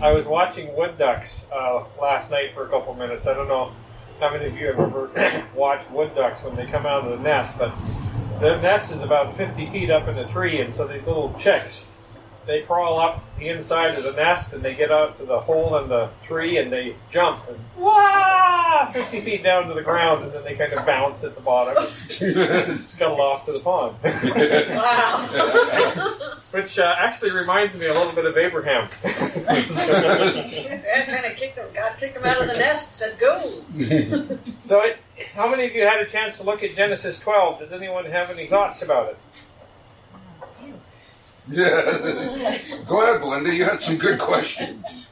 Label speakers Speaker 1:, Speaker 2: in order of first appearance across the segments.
Speaker 1: I was watching wood ducks last night for a couple minutes. I don't know how many of you have ever watched wood ducks when they come out of the nest, but the nest is about 50 feet up in the tree, and so these little chicks, they crawl up the inside of the nest and they get out to the hole in the tree and they jump and 50 feet down to the ground, and then they kind of bounce at the bottom and scuttle off to the pond.
Speaker 2: Wow.
Speaker 1: Which actually reminds me a little bit of Abraham.
Speaker 2: Dad kind of kicked him out of the nest and said, go.
Speaker 1: So how many of you had a chance to look at Genesis 12? Does anyone have any thoughts about it?
Speaker 3: Yeah. Go ahead, Belinda. You had some good questions.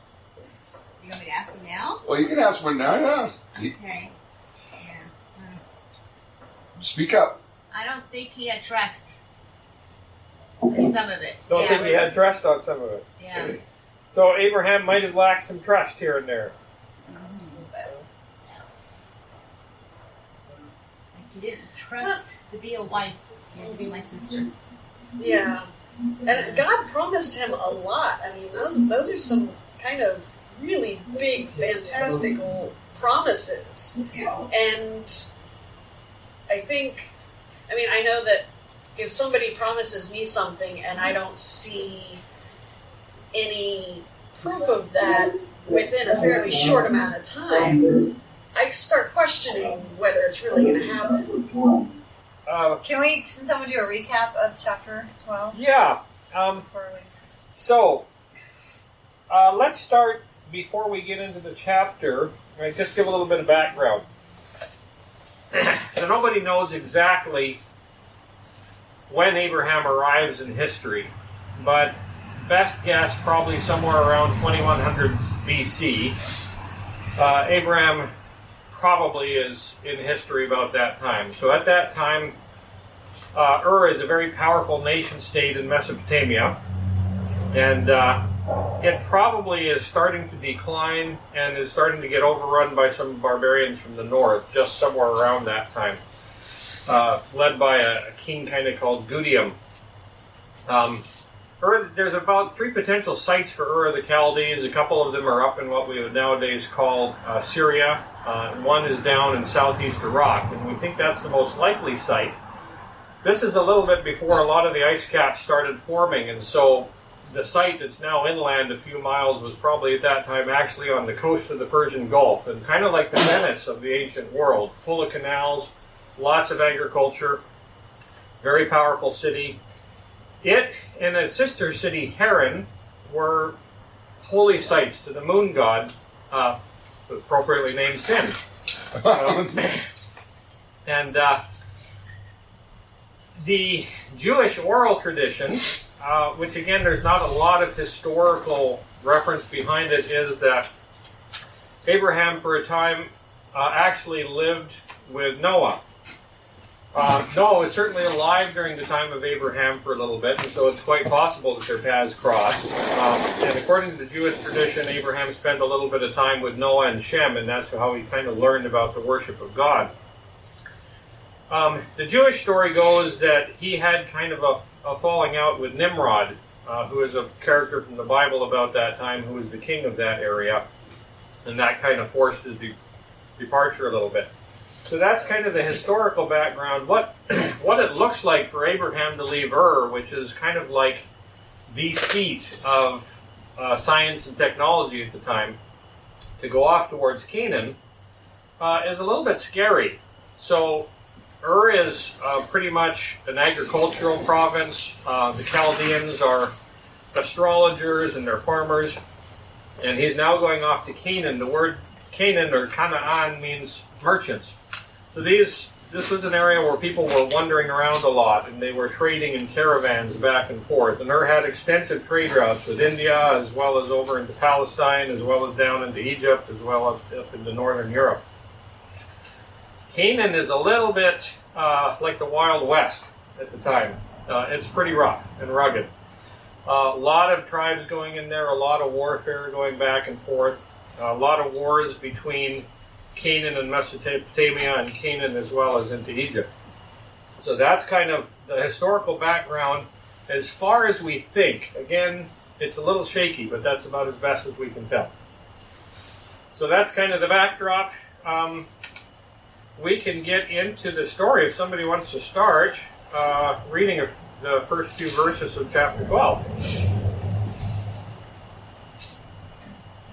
Speaker 4: You want me to ask him now?
Speaker 3: Well, you can ask one now, yeah.
Speaker 4: Okay. Yeah.
Speaker 3: Speak up.
Speaker 4: I don't think he had trust in some of it.
Speaker 1: Don't think he had trust on some of it.
Speaker 4: Yeah.
Speaker 1: So Abraham might have lacked some trust here and there.
Speaker 4: Yes. Like he didn't trust to be a wife and to be my sister.
Speaker 2: Yeah. And God promised him a lot. I mean, those are some kind of really big, fantastical promises.
Speaker 4: Yeah.
Speaker 2: And I know that if somebody promises me something and I don't see any proof of that within a fairly short amount of time, I start questioning whether it's really going to happen.
Speaker 5: Can someone do a recap of chapter 12?
Speaker 1: Yeah. So, let's start, before we get into the chapter, right, just give a little bit of background. So nobody knows exactly when Abraham arrives in history, but best guess probably somewhere around 2100 BC. Abraham probably is in history about that time. So at that time, Ur is a very powerful nation-state in Mesopotamia, and it probably is starting to decline and is starting to get overrun by some barbarians from the north, just somewhere around that time, led by a king kind of called Gudium. There's about 3 potential sites for Ur of the Chaldees. A couple of them are up in what we would nowadays call Syria. One is down in southeast Iraq, and we think that's the most likely site. This is a little bit before a lot of the ice caps started forming, and so the site that's now inland a few miles was probably at that time actually on the coast of the Persian Gulf, and kind of like the Venice of the ancient world, full of canals, lots of agriculture, very powerful city. It and its sister city Haran were holy sites to the moon god, appropriately named Sin. And the Jewish oral tradition, which again there's not a lot of historical reference behind it, is that Abraham for a time actually lived with Noah. Noah was certainly alive during the time of Abraham for a little bit, and so it's quite possible that their paths crossed. And according to the Jewish tradition, Abraham spent a little bit of time with Noah and Shem, and that's how he kind of learned about the worship of God. The Jewish story goes that he had kind of a falling out with Nimrod, who is a character from the Bible about that time, who was the king of that area, and that kind of forced his departure a little bit. So that's kind of the historical background. What it looks like for Abraham to leave Ur, which is kind of like the seat of science and technology at the time, to go off towards Canaan, is a little bit scary. So Ur is pretty much an agricultural province. The Chaldeans are astrologers and they're farmers. And he's now going off to Canaan. The word Canaan or Canaan means merchants. So this was an area where people were wandering around a lot, and they were trading in caravans back and forth. And Ur had extensive trade routes with India, as well as over into Palestine, as well as down into Egypt, as well as up into northern Europe. Canaan is a little bit like the Wild West at the time. It's pretty rough and rugged. A lot of tribes going in there, a lot of warfare going back and forth, a lot of wars between Canaan and Mesopotamia, and Canaan as well as into Egypt. So that's kind of the historical background as far as we think. Again, It's a little shaky, but that's about as best as we can tell. So that's kind of the backdrop. We can get into the story if somebody wants to start reading the first few verses of chapter 12.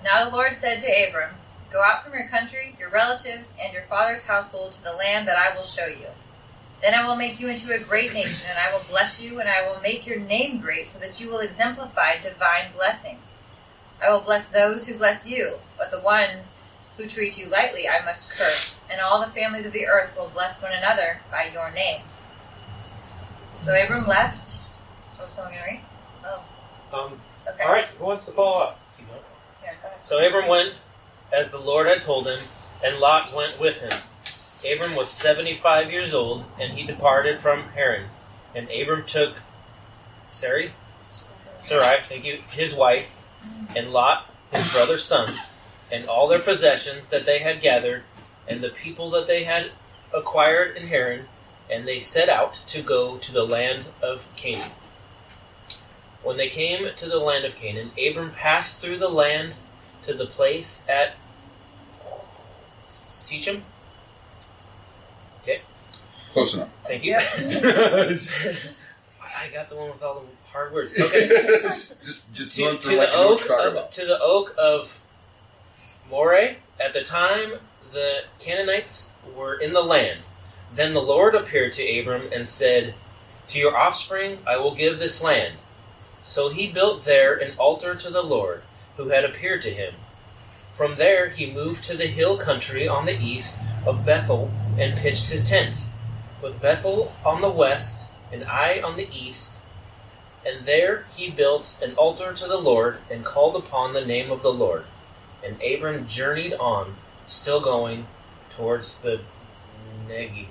Speaker 5: Now the Lord said to Abram, "Go out from your country, your relatives, and your father's household to the land that I will show you. Then I will make you into a great nation, and I will bless you, and I will make your name great, so that you will exemplify divine blessing. I will bless those who bless you, but the one who treats you lightly I must curse, and all the families of the earth will bless one another by your name." So Abram left. Oh, someone going to read? Oh. Okay.
Speaker 1: All right, who wants to follow up?
Speaker 5: Yeah, go ahead.
Speaker 6: So Abram went as the Lord had told him, and Lot went with him. Abram was 75 years old, and he departed from Haran. And Abram took Sarai, thank you, his wife, and Lot, his brother's son, and all their possessions that they had gathered, and the people that they had acquired in Haran, and they set out to go to the land of Canaan. When they came to the land of Canaan, Abram passed through the land to the place at Shechem. Okay.
Speaker 3: Close enough.
Speaker 6: Thank you. I got the one with all the hard words. Okay.
Speaker 3: just
Speaker 6: to,
Speaker 3: run
Speaker 6: to
Speaker 3: through like
Speaker 6: the
Speaker 3: you know what
Speaker 6: oak
Speaker 3: you're talking
Speaker 6: of,
Speaker 3: about.
Speaker 6: to the oak of Moreh. At the time the Canaanites were in the land, then the Lord appeared to Abram and said, "To your offspring I will give this land." So he built there an altar to the Lord, who had appeared to him. From there he moved to the hill country on the east of Bethel and pitched his tent, with Bethel on the west and Ai on the east. And there he built an altar to the Lord and called upon the name of the Lord. And Abram journeyed on, still going towards the Negev.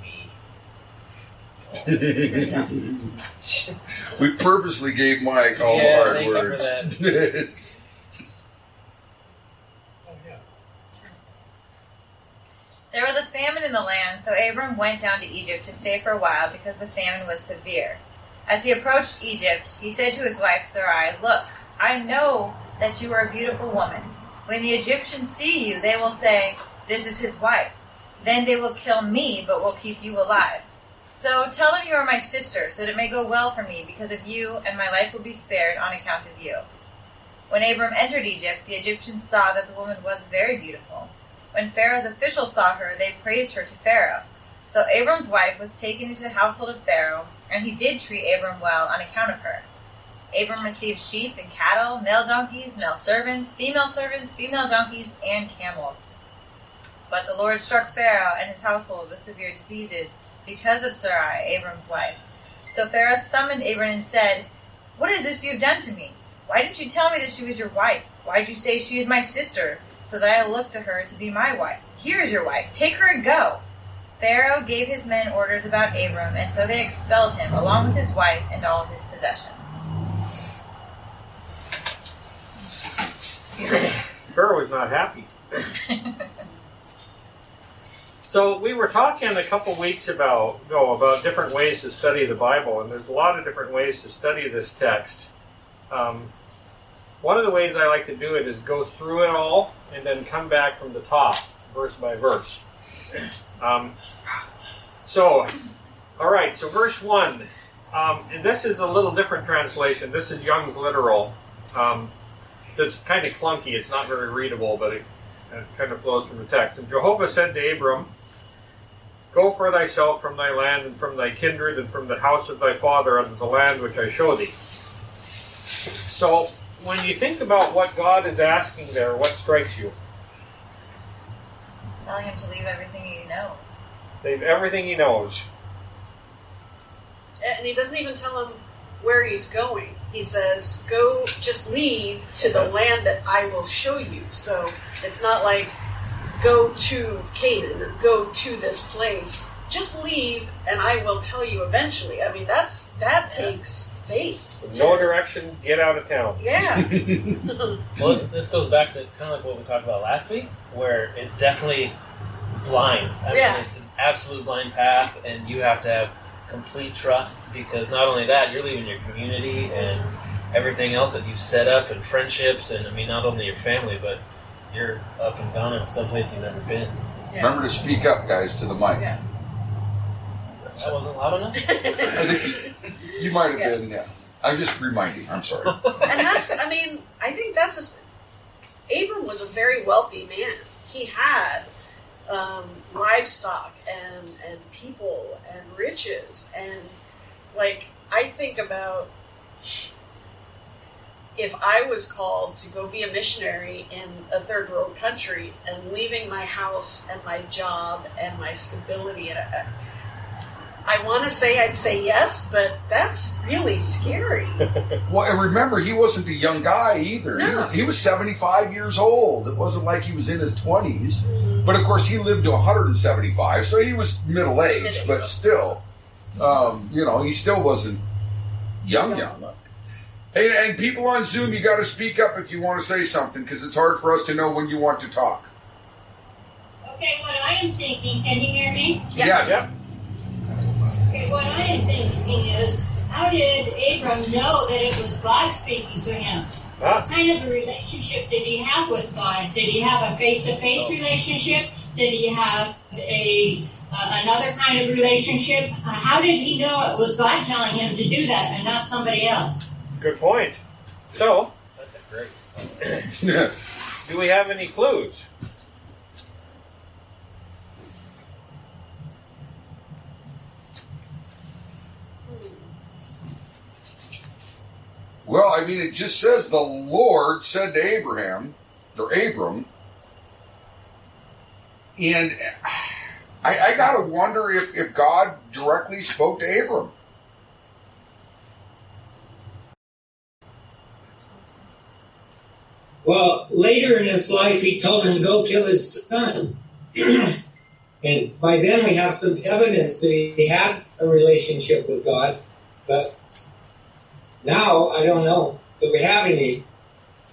Speaker 3: We purposely gave Mike all the
Speaker 6: Yeah,
Speaker 3: hard
Speaker 6: thank you for
Speaker 3: words.
Speaker 6: that.
Speaker 5: There was a famine in the land, so Abram went down to Egypt to stay for a while because the famine was severe. As he approached Egypt, he said to his wife Sarai, "Look, I know that you are a beautiful woman. When the Egyptians see you, they will say, 'This is his wife.' Then they will kill me, but will keep you alive. So tell them you are my sister, so that it may go well for me because of you, and my life will be spared on account of you." When Abram entered Egypt, the Egyptians saw that the woman was very beautiful. When Pharaoh's officials saw her, they praised her to Pharaoh. So Abram's wife was taken into the household of Pharaoh, and he did treat Abram well on account of her. Abram received sheep and cattle, male donkeys, male servants, female donkeys, and camels. But the Lord struck Pharaoh and his household with severe diseases because of Sarai, Abram's wife. So Pharaoh summoned Abram and said, "What is this you have done to me? Why didn't you tell me that she was your wife? Why did you say she is my sister, so that I looked to her to be my wife? Here is your wife. Take her and go." Pharaoh gave his men orders about Abram, and so they expelled him, along with his wife and all of his possessions.
Speaker 1: Pharaoh was not happy. So we were talking a couple weeks ago about different ways to study the Bible, and there's a lot of different ways to study this text. One of the ways I like to do it is go through it all and then come back from the top, verse by verse. All right, so verse 1. And this is a little different translation. This is Young's Literal. That's kind of clunky. It's not very readable, but it kind of flows from the text. And Jehovah said to Abram, "Go for thyself from thy land and from thy kindred and from the house of thy father unto the land which I show thee." So, when you think about what God is asking there, what strikes you?
Speaker 5: Telling him to leave everything he knows.
Speaker 1: Leave everything he knows.
Speaker 2: And he doesn't even tell him where he's going. He says, "Go, just leave to the land that I will show you." So it's not like, go to Canaan or go to this place. Just leave and I will tell you eventually. I mean, that takes faith.
Speaker 1: No direction, get out of town.
Speaker 2: Yeah.
Speaker 6: Well, this goes back to kind of like what we talked about last week, where it's definitely blind. I mean, it's an absolute blind path, and you have to have complete trust, because not only that, you're leaving your community and everything else that you've set up and friendships, and I mean, not only your family, but you're up and gone in someplace you've never been.
Speaker 2: Yeah.
Speaker 3: Remember to speak up, guys, to the mic.
Speaker 2: Yeah.
Speaker 6: That wasn't loud enough?
Speaker 3: I think you might have been, yeah. I'm just reminding. I'm sorry.
Speaker 2: And that's, I mean, I think that's Abram was a very wealthy man. He had livestock and people and riches. And, like, I think about if I was called to go be a missionary in a third world country and leaving my house and my job and my stability, I want to say I'd say yes, but that's really scary.
Speaker 3: Well, and remember, he wasn't a young guy either.
Speaker 2: No.
Speaker 3: He was 75 years old. It wasn't like he was in his 20s. But, of course, he lived to 175, so he was middle-aged, but still, he still wasn't young. Hey, and people on Zoom, you got to speak up if you want to say something, because it's hard for us to know when you want to talk.
Speaker 7: Okay, what I am thinking, can you hear me?
Speaker 3: Yes.
Speaker 1: Yep.
Speaker 7: Okay, what I am thinking is, how did Abram know that it was God speaking to him?
Speaker 1: Huh?
Speaker 7: What kind of a relationship did he have with God? Did he have a face-to-face relationship? Did he have another kind of relationship? How did he know it was God telling him to do that and not somebody else?
Speaker 1: Good point. So,
Speaker 6: That's a great.
Speaker 1: do we have any clues?
Speaker 3: Well, I mean, it just says the Lord said to Abram, and I got to wonder if God directly spoke to Abram.
Speaker 8: Well, later in his life, he told him to go kill his son. And by then, we have some evidence that he had a relationship with God. But now, I don't know that we have any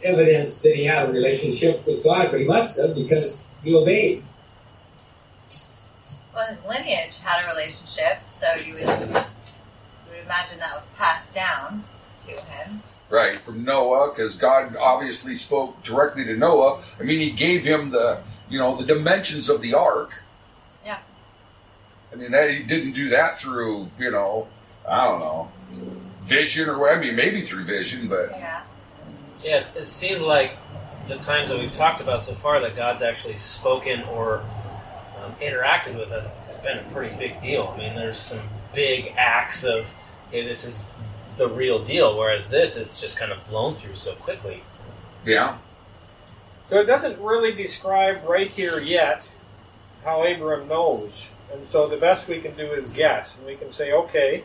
Speaker 8: evidence that he had a relationship with God, but he must have, because he obeyed.
Speaker 5: Well, his lineage had a relationship, so you would imagine that was passed down to him.
Speaker 3: Right, from Noah, because God obviously spoke directly to Noah. I mean, he gave him the dimensions of the ark.
Speaker 5: Yeah.
Speaker 3: I mean, he didn't do that through, I don't know, vision or what. I mean, maybe through vision, but...
Speaker 5: Yeah.
Speaker 6: Yeah, it seemed like the times that we've talked about so far that God's actually spoken or interacted with us, it's been a pretty big deal. I mean, there's some big acts of, hey, this is the real deal, whereas this, it's just kind of blown through so quickly.
Speaker 3: Yeah.
Speaker 1: So it doesn't really describe right here yet how Abram knows. And so the best we can do is guess. And we can say, okay,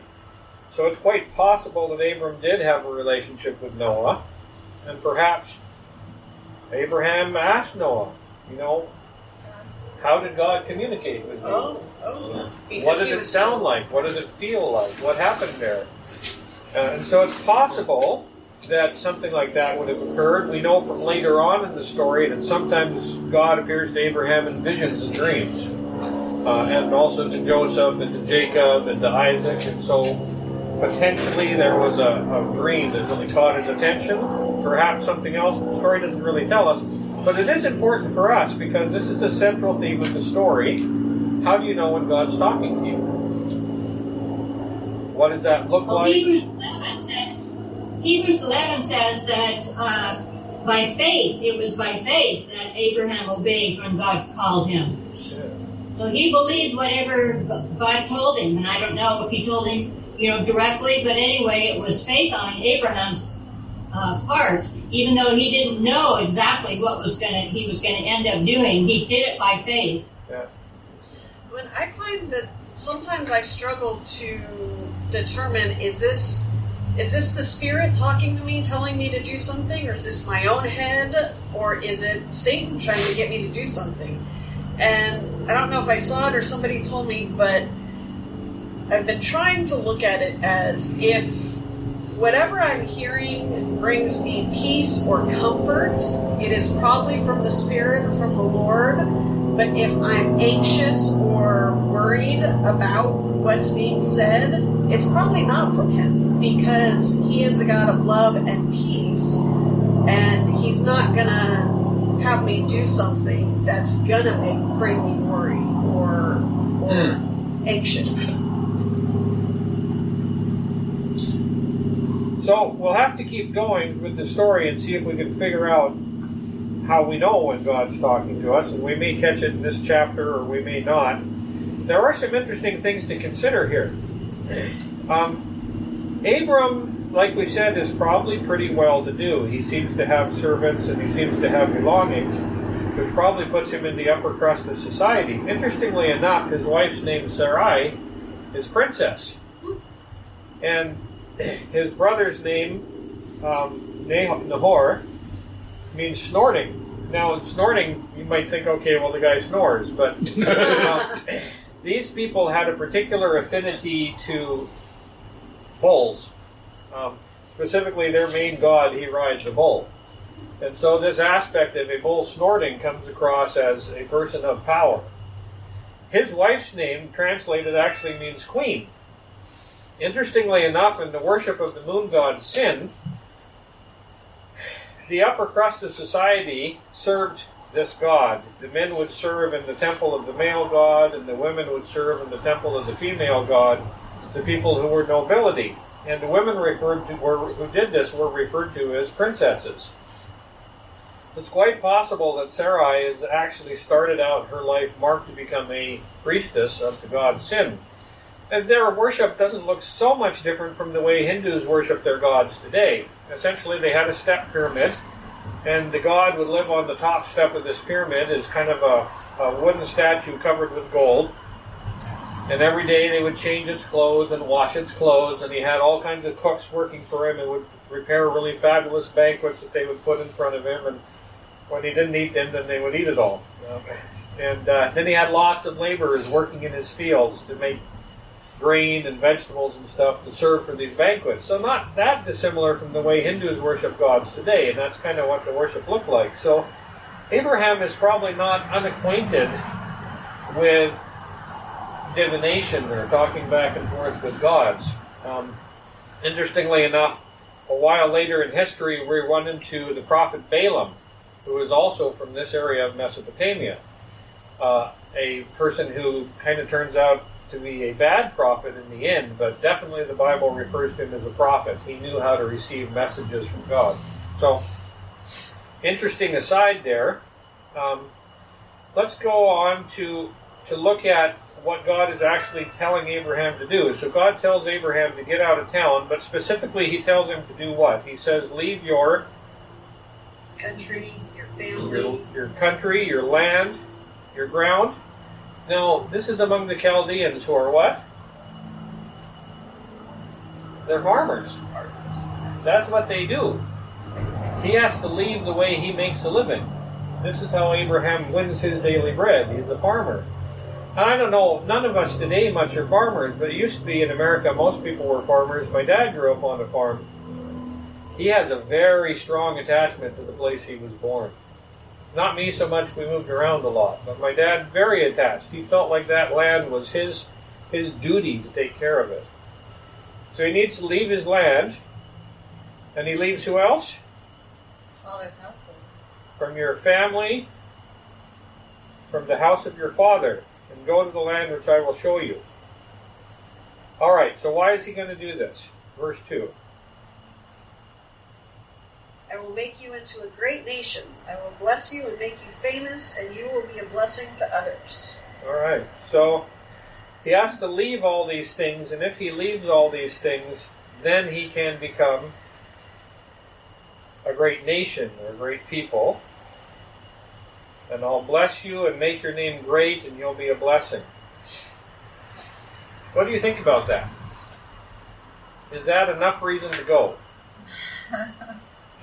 Speaker 1: so it's quite possible that Abram did have a relationship with Noah. And perhaps Abraham asked Noah, how did God communicate with you? What did it sound like? What did it feel like? What happened there? And so it's possible that something like that would have occurred. We know from later on in the story that sometimes God appears to Abraham in visions and dreams. And also to Joseph and to Jacob and to Isaac. And so potentially there was a dream that really caught his attention. Perhaps something else the story doesn't really tell us. But it is important for us because this is a central theme of the story. How do you know when God's talking to you? What does that look like?
Speaker 7: Hebrews 11 says that by faith, it was by faith that Abraham obeyed when God called him. So he believed whatever God told him, and I don't know if he told him, directly, but anyway, it was faith on Abraham's part. Even though he didn't know exactly what he was going to end up doing, he did it by faith.
Speaker 1: Yeah.
Speaker 2: When I find that sometimes I struggle to determine, is this the Spirit talking to me, telling me to do something, or is this my own head, or is it Satan trying to get me to do something? And I don't know if I saw it or somebody told me, but I've been trying to look at it as if whatever I'm hearing brings me peace or comfort, it is probably from the Spirit or from the Lord. But if I'm anxious or worried, about what's being said, it's probably not from him, because he is a God of love and peace, and he's not gonna have me do something that's gonna bring me worry or anxious.
Speaker 1: So we'll have to keep going with the story and see if we can figure out how we know when God's talking to us, and we may catch it in this chapter or we may not. There are some interesting things to consider here. Abram, like we said, is probably pretty well-to-do. He seems to have servants and he seems to have belongings, which probably puts him in the upper crust of society. Interestingly enough, his wife's name, Sarai, is princess. And his brother's name, Nahor, means snorting. Now, snorting, you might think, okay, well, the guy snores, but these people had a particular affinity to bulls. Specifically, their main god, he rides a bull. And so this aspect of a bull snorting comes across as a person of power. His wife's name, translated, actually means queen. Interestingly enough, in the worship of the moon god Sin, the upper crust of society served this god. The men would serve in the temple of the male god, and the women would serve in the temple of the female god, the people who were nobility. And the women who did this were referred to as princesses. It's quite possible that Sarai has actually started out her life marked to become a priestess of the god Sin. And their worship doesn't look so much different from the way Hindus worship their gods today. Essentially, they had a step pyramid, and the god would live on the top step of this pyramid as kind of a wooden statue covered with gold. And every day they would change its clothes and wash its clothes, and he had all kinds of cooks working for him and would prepare really fabulous banquets that they would put in front of him, and when he didn't eat them, then they would eat it all. And then he had lots of laborers working in his fields to make grain and vegetables and stuff to serve for these banquets. So not that dissimilar from the way Hindus worship gods today, and that's kind of what the worship looked like. So Abraham is probably not unacquainted with divination or talking back and forth with gods. Interestingly enough, a while later in history, we run into the prophet Balaam, who is also from this area of Mesopotamia, a person who kind of turns out to be a bad prophet in the end, but definitely the Bible refers to him as a prophet. He knew how to receive messages from God. So, interesting aside there. Let's go on to look at what God is actually telling Abraham to do. So God tells Abraham to get out of town, but specifically he tells him to do what? He says, leave your
Speaker 2: country, your family,
Speaker 1: your country, your land, your ground. Now, this is among the Chaldeans who are what? They're farmers. That's what they do. He has to leave the way he makes a living. This is how Abraham wins his daily bread. He's a farmer. And I don't know, none of us today much are farmers, but it used to be in America most people were farmers. My dad grew up on a farm. He has a very strong attachment to the place he was born. Not me so much, we moved around a lot, but my dad, very attached. He felt like that land was his duty to take care of it. So he needs to leave his land, and he leaves who else?
Speaker 5: Father's household.
Speaker 1: From your family, from the house of your father, and go to the land which I will show you. All right, so why is he going to do this? Verse 2.
Speaker 2: I will make you into a great nation. I will bless you and make you famous, and you will be a blessing to others.
Speaker 1: All right, so he has to leave all these things, and if he leaves all these things, then he can become a great nation or a great people. And I'll bless you and make your name great, and you'll be a blessing. What do you think about that? Is that enough reason to go?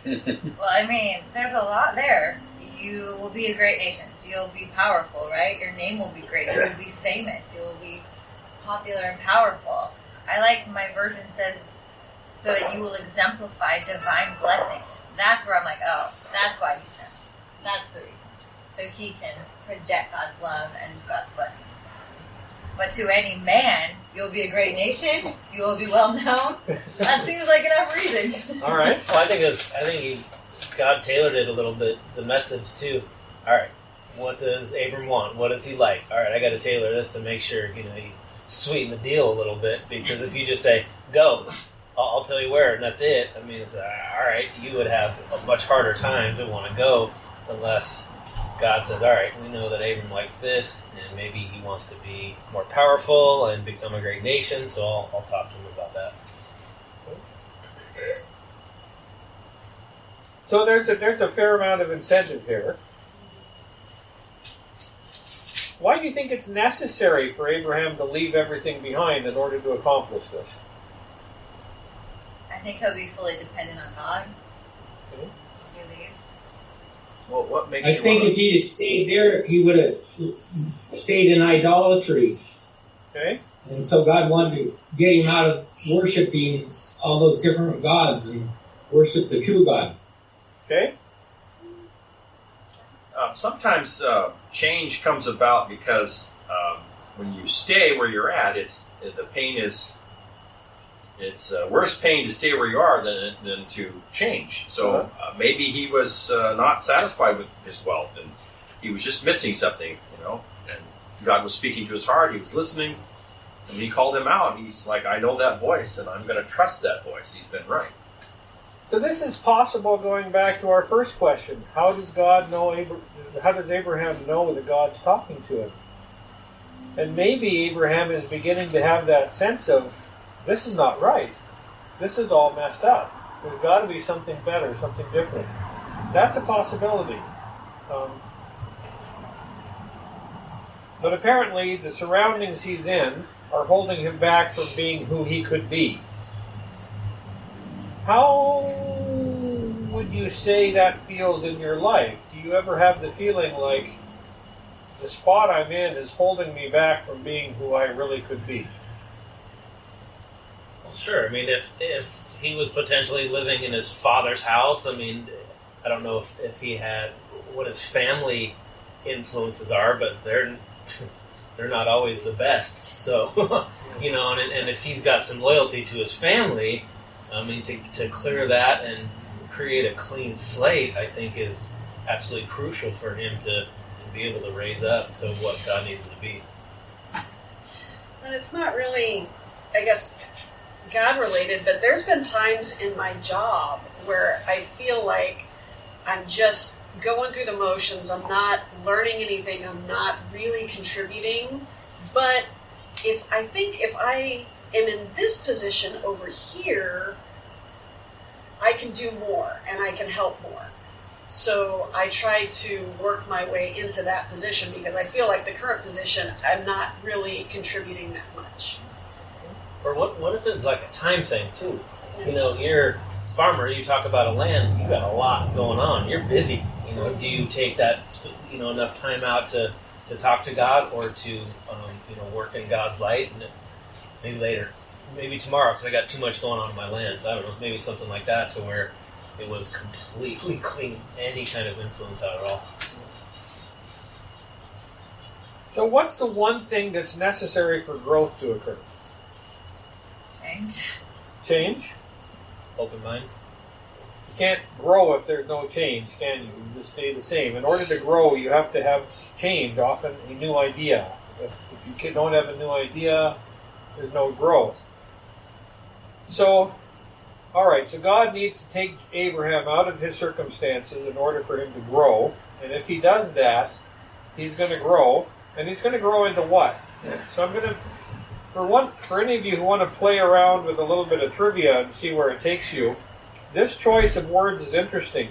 Speaker 5: Well, I mean, there's a lot there. You will be a great nation. You'll be powerful, right? Your name will be great. You will be famous. You will be popular and powerful. I like my version says, so that you will exemplify divine blessing. That's where I'm like, oh, that's why he sent. That's the reason. So he can project God's love and God's blessing. But to any man, you'll be a great nation. You will be well known. That seems like enough reason.
Speaker 1: All right.
Speaker 6: Well, I think God tailored it a little bit, the message too. All right, what does Abram want? What does he like? All right, I got to tailor this to make sure you sweeten the deal a little bit. Because if you just say go, I'll tell you where, and that's it. I mean, it's all right. You would have a much harder time to want to go unless God says, all right, we know that Abram likes this, and maybe he wants to be more powerful and become a great nation. So I'll talk to him about that.
Speaker 1: So there's a fair amount of incentive here. Why do you think it's necessary for Abraham to leave everything behind in order to accomplish this?
Speaker 5: I think he'll be fully dependent on God.
Speaker 1: Okay.
Speaker 5: He leaves.
Speaker 9: Well, what makes
Speaker 8: I
Speaker 9: you
Speaker 8: think
Speaker 9: wanna-
Speaker 8: if he'd have stayed there, he would have stayed in idolatry.
Speaker 1: Okay.
Speaker 8: And so God wanted to get him out of worshiping all those different gods and worship the true God.
Speaker 1: Okay.
Speaker 9: Sometimes change comes about because when you stay where you're at, it's worse pain to stay where you are than to change. So maybe he was not satisfied with his wealth, and he was just missing something, And God was speaking to his heart. He was listening, and when he called him out, he's like, "I know that voice, and I'm going to trust that voice. He's been right."
Speaker 1: So this is possible going back to our first question. How does God know how does Abraham know that God's talking to him? And maybe Abraham is beginning to have that sense of, this is not right. This is all messed up. There's got to be something better, something different. That's a possibility. But apparently the surroundings he's in are holding him back from being who he could be. How would you say that feels in your life? Do you ever have the feeling like the spot I'm in is holding me back from being who I really could be?
Speaker 6: Well, sure. I mean, if he was potentially living in his father's house, I mean, I don't know if he had what his family influences are, but they're not always the best. So, and if he's got some loyalty to his family, I mean, to clear that and create a clean slate, I think is absolutely crucial for him to be able to raise up to what God needs him to be.
Speaker 2: And it's not really, I guess, God related, but there's been times in my job where I feel like I'm just going through the motions. I'm not learning anything. I'm not really contributing. But if I am in this position over here, I can do more and I can help more. So I try to work my way into that position because I feel like the current position, I'm not really contributing that much.
Speaker 6: Or what if it's like a time thing too? You're a farmer, you talk about a land, you got a lot going on. You're busy. Do you take that enough time out to talk to God or to work in God's light? And maybe later, maybe tomorrow, because I got too much going on in my land. So I don't know, maybe something like that to where it was completely clean, any kind of influence out at all.
Speaker 1: So what's the one thing that's necessary for growth to occur?
Speaker 5: Change.
Speaker 1: Change?
Speaker 6: Open mind.
Speaker 1: You can't grow if there's no change, can you? You just stay the same. In order to grow, you have to have change, often a new idea. If you don't have a new idea, there's no growth. So, alright, so God needs to take Abraham out of his circumstances in order for him to grow. And if he does that, he's going to grow. And he's going to grow into what? So I'm going to, for any of you who want to play around with a little bit of trivia and see where it takes you, this choice of words is interesting.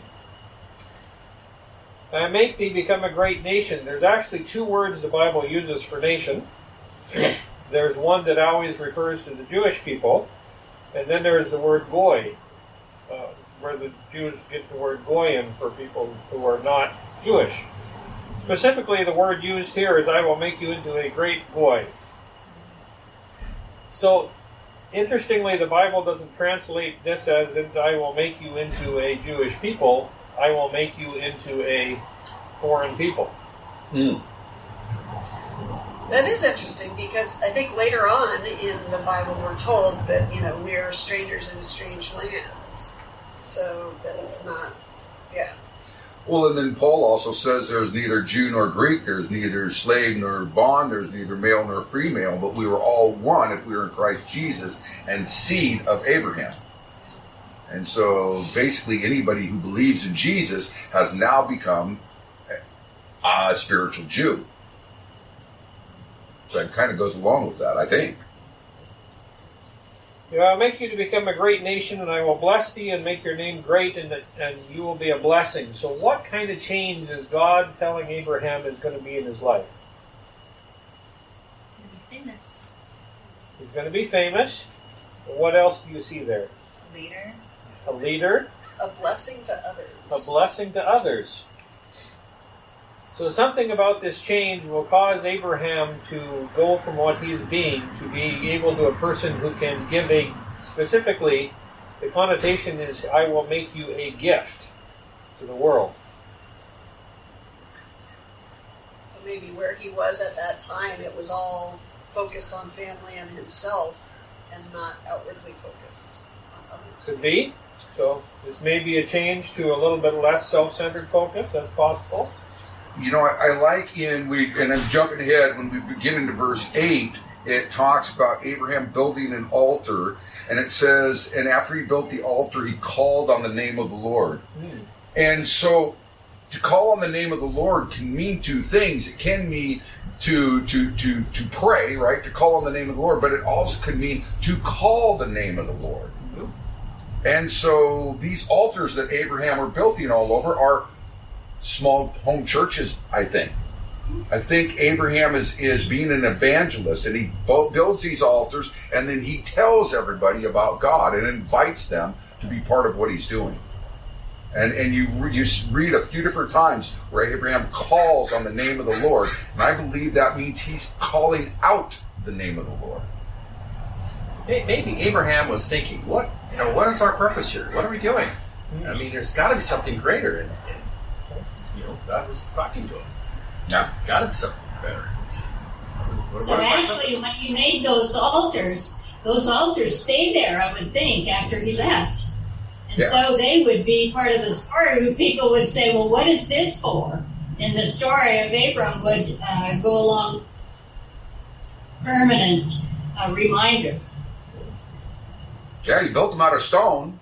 Speaker 1: I make thee become a great nation. There's actually two words the Bible uses for nation. There's one that always refers to the Jewish people, and then there's the word goy, where the Jews get the word goyim for people who are not Jewish. Specifically, the word used here is, I will make you into a great goy. So, interestingly, the Bible doesn't translate this as, I will make you into a Jewish people. I will make you into a foreign people.
Speaker 2: That is interesting because I think later on in the Bible we're told that, we are strangers in a strange land. So that it's not, yeah.
Speaker 3: Well, and then Paul also says there's neither Jew nor Greek, there's neither slave nor bond, there's neither male nor female, but we were all one if we were in Christ Jesus and seed of Abraham. And so basically anybody who believes in Jesus has now become a spiritual Jew. So that kind of goes along with that, I think.
Speaker 1: I'll make you to become a great nation, and I will bless thee and make your name great, and you will be a blessing. So what kind of change is God telling Abraham is going to be in his life?
Speaker 5: Famous.
Speaker 1: He's going to be famous. What else do you see there?
Speaker 5: Leader.
Speaker 1: A leader.
Speaker 2: A blessing to others.
Speaker 1: A blessing to others. So something about this change will cause Abraham to go from what he's being to be able to a person who can give specifically, the connotation is, I will make you a gift to the world.
Speaker 2: So maybe where he was at that time, it was all focused on family and himself and not outwardly focused on others.
Speaker 1: Could be. So this may be a change to a little bit less self-centered focus. That's possible.
Speaker 3: I like and I'm jumping ahead, when we begin into verse 8, it talks about Abraham building an altar, and it says, and after he built the altar, he called on the name of the Lord. And so, to call on the name of the Lord can mean two things. It can mean to pray, right? To call on the name of the Lord, but it also could mean to call the name of the Lord. And so, these altars that Abraham are building all over are small home churches, I think. I think Abraham is being an evangelist, and he builds these altars, and then he tells everybody about God and invites them to be part of what he's doing. And you read a few different times where Abraham calls on the name of the Lord, and I believe that means he's calling out the name of the Lord.
Speaker 9: Maybe Abraham was thinking, what is our purpose here? What are we doing? I mean, there's got to be something greater, and God was talking to him.
Speaker 3: Yeah.
Speaker 9: There's got to be something better.
Speaker 7: So actually, when he made those altars stayed there, I would think, after he left. And so they would be part of the story. People would say, well, what is this for? And the story of Abram would go along permanent reminder.
Speaker 3: Yeah, he built them out of stone.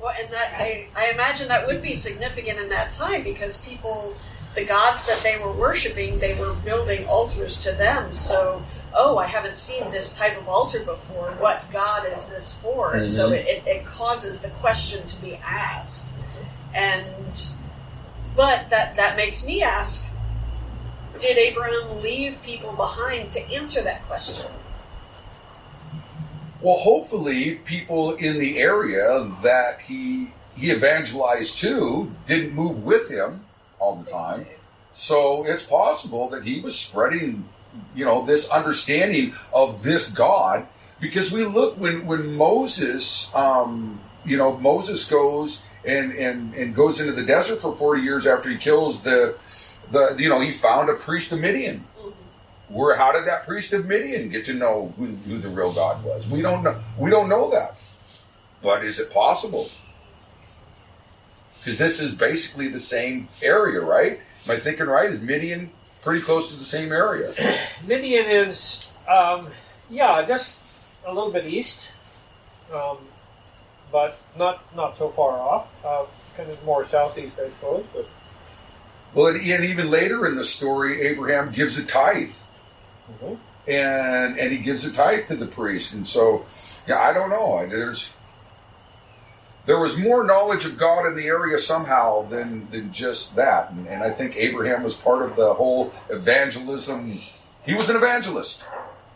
Speaker 2: Well, and that I imagine that would be significant in that time because the gods that they were worshiping, they were building altars to them. So, I haven't seen this type of altar before. What God is this for? Mm-hmm. So it causes the question to be asked. But that makes me ask, did Abraham leave people behind to answer that question?
Speaker 3: Well, hopefully people in the area that he evangelized to didn't move with him all the time. So it's possible that he was spreading, this understanding of this God. Because we look when Moses, Moses goes and goes into the desert for 40 years after he kills he found a priest of Midian. How did that priest of Midian get to know who the real God was? We don't know. We don't know that. But is it possible? Because this is basically the same area, right? Am I thinking right? Is Midian pretty close to the same area?
Speaker 1: Midian is, just a little bit east, but not so far off. Kind of more southeast, I suppose. But.
Speaker 3: Well, and even later in the story, Abraham gives a tithe. Mm-hmm. And he gives a tithe to the priest. And so, I don't know. There was more knowledge of God in the area somehow than just that. And I think Abraham was part of the whole evangelism. He was an evangelist.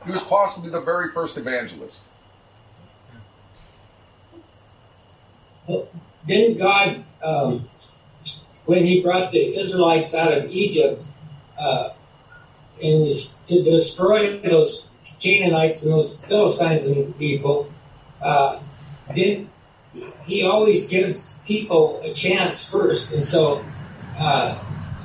Speaker 3: He was possibly the very first evangelist.
Speaker 8: Well, didn't God, when he brought the Israelites out of Egypt, to destroy those Canaanites and those Philistines and people, he always gives people a chance first. And so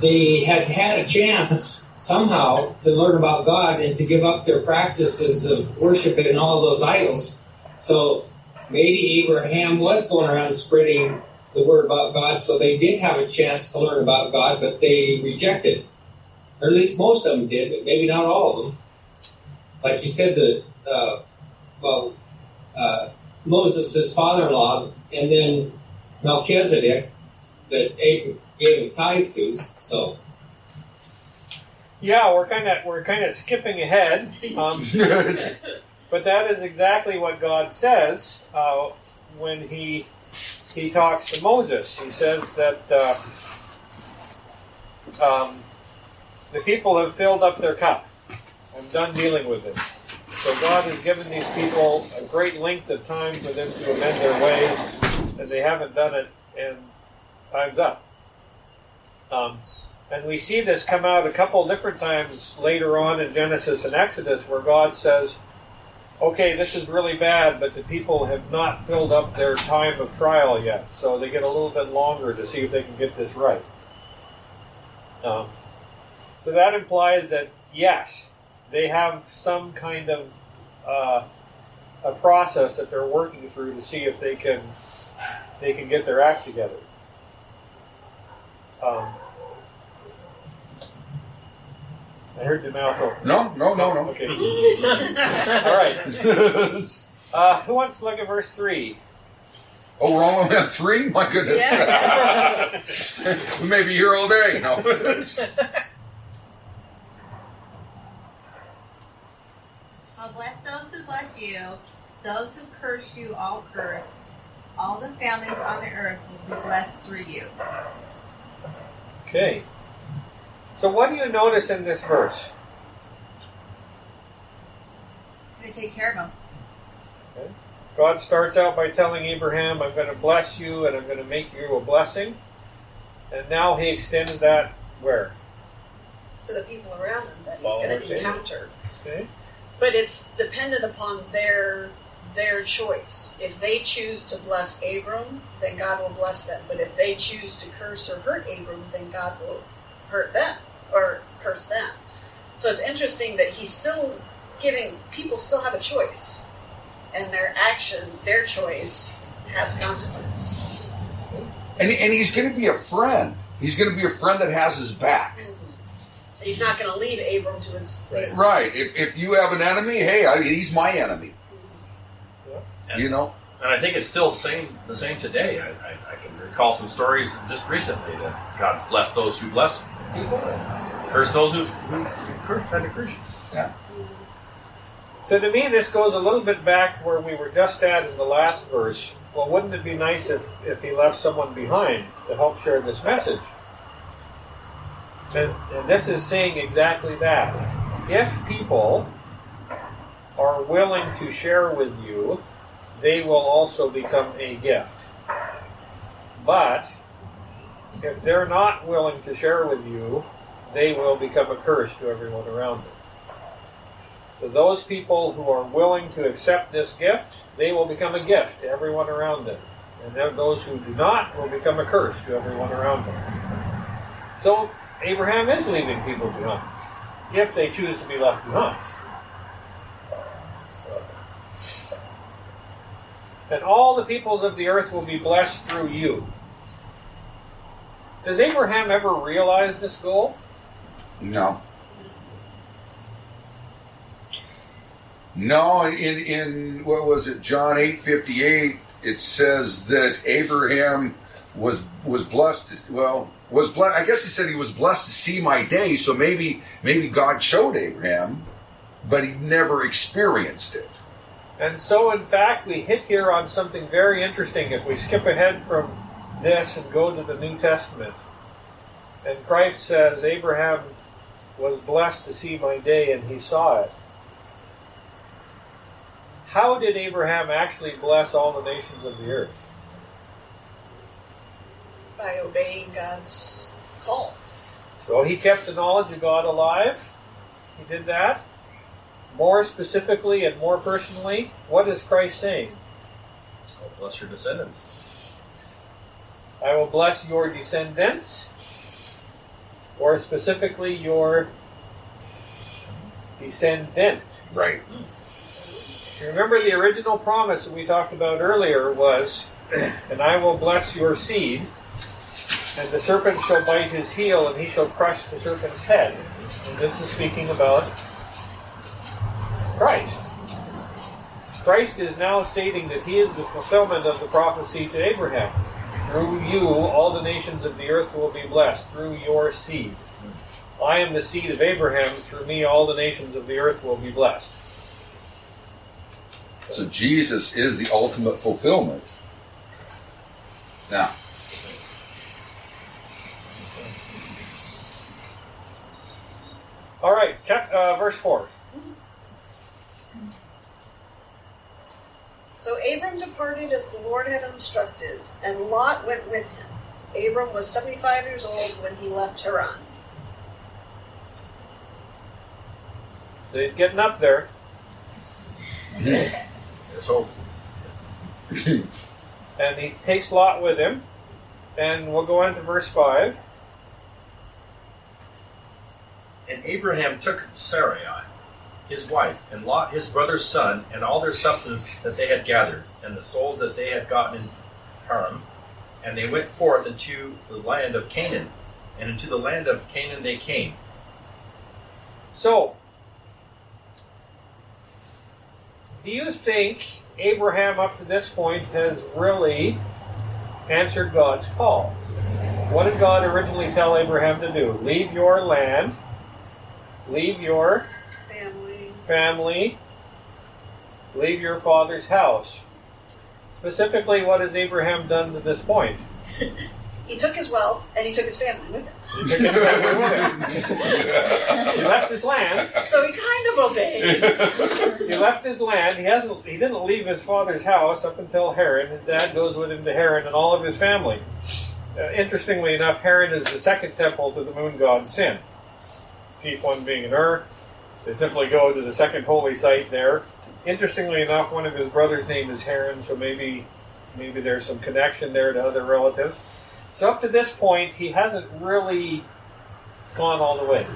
Speaker 8: they had a chance somehow to learn about God and to give up their practices of worshiping all those idols. So maybe Abraham was going around spreading the word about God, so they did have a chance to learn about God, but they rejected it. Or at least most of them did, but maybe not all of them. Like you said, Moses, his father-in-law, and then Melchizedek, that Abraham gave a tithe to. So,
Speaker 1: Yeah, we're kind of skipping ahead, but that is exactly what God says when He talks to Moses. He says that the people have filled up their cup. I'm done dealing with them. So God has given these people a great length of time for them to amend their ways, and they haven't done it, and time's up. And we see this come out a couple different times later on in Genesis and Exodus, where God says, okay, this is really bad, but the people have not filled up their time of trial yet, so they get a little bit longer to see if they can get this right. So that implies that, yes, they have some kind of a process that they're working through to see if they can get their act together. I heard your mouth open.
Speaker 3: No.
Speaker 1: Okay. All right. Who wants to look at verse 3?
Speaker 3: Oh, we're only at 3? My goodness.
Speaker 2: Yeah.
Speaker 3: We may be here all day. No.
Speaker 4: I'll bless those who bless you, those who curse you, I'll curse. All the families on the earth will be blessed through you.
Speaker 1: Okay. So what do you notice in this verse?
Speaker 4: He's going to take care of them.
Speaker 1: Okay. God starts out by telling Abraham, I'm going to bless you and I'm going to make you a blessing. And now he extends that where?
Speaker 2: To the people around him that he's
Speaker 1: Follow
Speaker 2: going to
Speaker 1: their
Speaker 2: encounter.
Speaker 1: Okay.
Speaker 2: But it's dependent upon their choice. If they choose to bless Abram, then God will bless them. But if they choose to curse or hurt Abram, then God will hurt them or curse them. So it's interesting that he's still giving, people still have a choice. And their action, their choice, has consequence.
Speaker 3: And he's going to be a friend. He's going to be a friend that has his back.
Speaker 2: He's not going to leave Abram to his fate.
Speaker 3: Right. If you have an enemy, hey, he's my enemy.
Speaker 9: And,
Speaker 3: You know?
Speaker 9: And I think it's still the same today. I can recall some stories just recently that God's blessed those who bless people and curse those who try to curse you.
Speaker 3: Yeah.
Speaker 1: So to me, this goes a little bit back where we were just at in the last verse. Well, wouldn't it be nice if he left someone behind to help share this message? And this is saying exactly that. If people are willing to share with you, they will also become a gift. But if they're not willing to share with you, they will become a curse to everyone around them. So those people who are willing to accept this gift, they will become a gift to everyone around them. And then those who do not will become a curse to everyone around them. So Abraham is leaving people behind, if they choose to be left behind. And all the peoples of the earth will be blessed through you. Does Abraham ever realize this goal?
Speaker 3: No. No, in what was it, John 8:58, it says that Abraham was blessed. Was blessed. I guess he said he was blessed to see my day. So maybe God showed Abraham, but he never experienced it.
Speaker 1: And so, in fact, we hit here on something very interesting. If we skip ahead from this and go to the New Testament, and Christ says, Abraham was blessed to see my day, and he saw it. How did Abraham actually bless all the nations of the earth?
Speaker 2: By obeying God's call.
Speaker 1: So he kept the knowledge of God alive. He did that. More specifically and more personally, what is Christ saying?
Speaker 9: I'll bless your descendants.
Speaker 1: I will bless your descendants, or specifically your descendant.
Speaker 3: Right.
Speaker 1: Remember the original promise that we talked about earlier was, and I will bless your seed, and the serpent shall bite his heel, and he shall crush the serpent's head. And this is speaking about Christ. Christ is now stating that he is the fulfillment of the prophecy to Abraham. Through you, all the nations of the earth will be blessed, through your seed. I am the seed of Abraham. Through me, all the nations of the earth will be blessed.
Speaker 3: So Jesus is the ultimate fulfillment. Now,
Speaker 1: all right, verse 4.
Speaker 2: So Abram departed as the Lord had instructed, and Lot went with him. Abram was 75 years old when he left Haran.
Speaker 1: So he's getting up there.
Speaker 9: Let's hope.
Speaker 1: And he takes Lot with him. And we'll go on to verse 5.
Speaker 9: And Abraham took Sarai, his wife, and Lot his brother's son, and all their substance that they had gathered, and the souls that they had gotten in Haran, and they went forth into the land of Canaan, and into the land of Canaan they came.
Speaker 1: So, do you think Abraham up to this point has really answered God's call? What did God originally tell Abraham to do? Leave your land, leave your family, leave your father's house. Specifically, what has Abraham done to this point?
Speaker 2: He took his wealth and he took his family with him.
Speaker 1: He took his family with him. He left his land.
Speaker 2: So he kind of obeyed.
Speaker 1: He left his land. He didn't leave his father's house up until Haran. His dad goes with him to Haran and all of his family. Interestingly enough, Haran is the second temple to the moon god Sin. Chief one being in Ur. They simply go to the second holy site there. Interestingly enough, one of his brothers' name is Haran, so maybe there's some connection there to other relatives. So up to this point, he hasn't really gone all the way.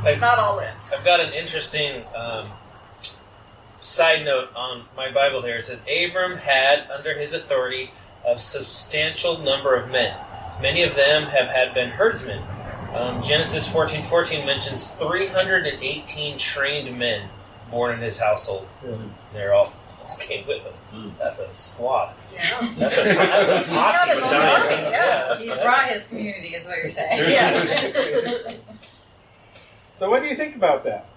Speaker 2: It's not all in.
Speaker 6: I've got an interesting side note on my Bible here. It says, Abram had under his authority a substantial number of men. Many of them had been herdsmen. Genesis 14:14 mentions 318 trained men born in his household.
Speaker 1: Mm-hmm.
Speaker 6: They're all okay with him. That's a squad.
Speaker 2: Yeah.
Speaker 6: That's a posse.
Speaker 5: his own army,
Speaker 2: yeah.
Speaker 5: He's brought his community, is what you're saying.
Speaker 2: Yeah.
Speaker 1: So what do you think about that?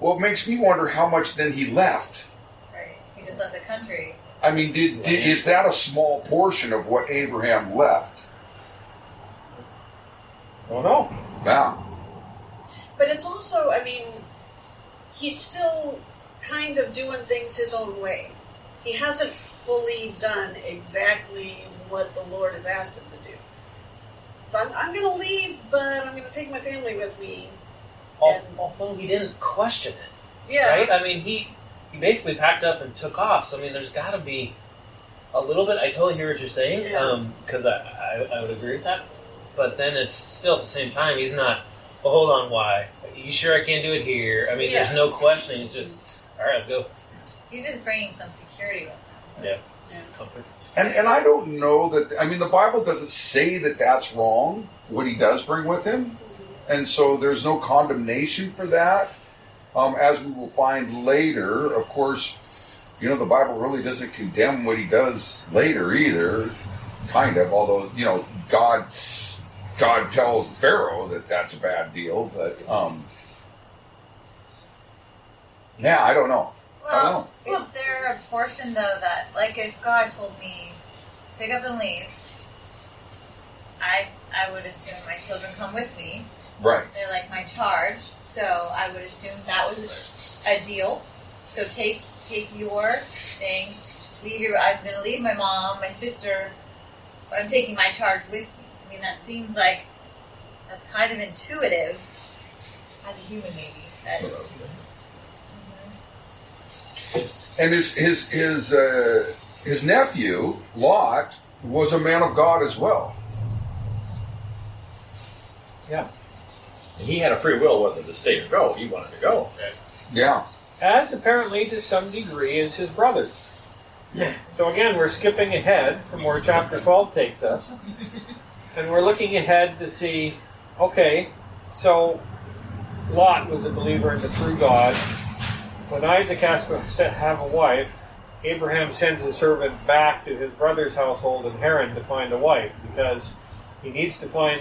Speaker 3: well, it makes me wonder how much then he left.
Speaker 5: Right. He just left the country.
Speaker 3: I mean, is that a small portion of what Abraham left?
Speaker 1: Don't know.
Speaker 3: Wow.
Speaker 2: But it's also, I mean, he's still kind of doing things his own way. He hasn't fully done exactly what the Lord has asked him to do. So I'm going to leave, but I'm going to take my family with me.
Speaker 6: Although he didn't question it.
Speaker 2: Yeah.
Speaker 6: Right? I mean, he basically packed up and took off. So, I mean, there's got to be a little bit. I totally hear what you're saying, because I would agree with that. But then it's still at the same time, he's not, well, hold on, why? Are you sure I can't do it here? I mean, there's no questioning. It's just, all right, let's go.
Speaker 5: He's just bringing some security with him.
Speaker 6: Yeah. Comfort.
Speaker 3: And I don't know that, I mean, the Bible doesn't say that that's wrong, what he does bring with him. And so there's no condemnation for that. As we will find later, of course, you know, the Bible really doesn't condemn what he does later either, kind of, although, you know, God tells Pharaoh that that's a bad deal, but, yeah, I don't know.
Speaker 5: Well, is there a portion, though, that, like, if God told me, pick up and leave, I would assume my children come with me.
Speaker 3: Right.
Speaker 5: They're like my charge, so I would assume that was a deal. So take your things, I'm going to leave my mom, my sister, but I'm taking my charge with me. I mean, that seems like that's kind of intuitive as a human, maybe. That,
Speaker 3: And his nephew, Lot, was a man of God as well.
Speaker 1: Yeah.
Speaker 9: And he had a free will whether to stay or go. He wanted to go.
Speaker 3: Yeah.
Speaker 1: As apparently to some degree is his brothers. So again, we're skipping ahead from where chapter 12 takes us. And we're looking ahead to see, okay, so Lot was a believer in the true God. When Isaac has to have a wife, Abraham sends his servant back to his brother's household in Haran to find a wife, because he needs to find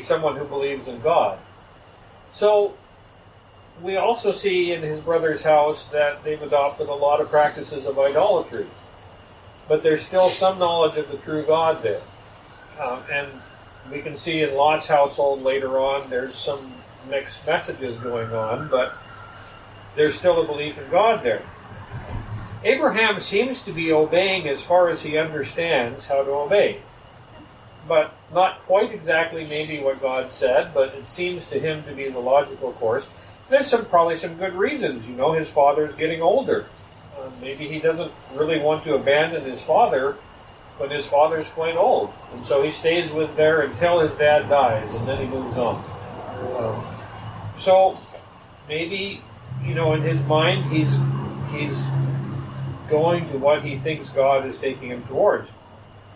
Speaker 1: someone who believes in God. So we also see in his brother's house that they've adopted a lot of practices of idolatry. But there's still some knowledge of the true God there. And we can see in Lot's household later on, there's some mixed messages going on, but there's still a belief in God there. Abraham seems to be obeying as far as he understands how to obey. But not quite exactly maybe what God said, but it seems to him to be the logical course. There's probably some good reasons. You know, his father's getting older. Maybe he doesn't really want to abandon his father when his father's quite old. And so he stays with there until his dad dies, and then he moves on. So maybe, you know, in his mind, he's going to what he thinks God is taking him towards.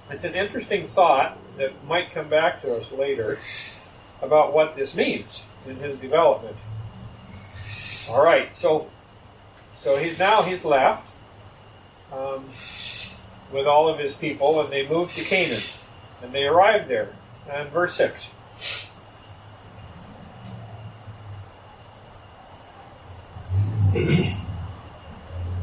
Speaker 1: It's an interesting thought that might come back to us later about what this means in his development. All right, so he's left with all of his people, and they moved to Canaan, and they arrived there. And verse 6.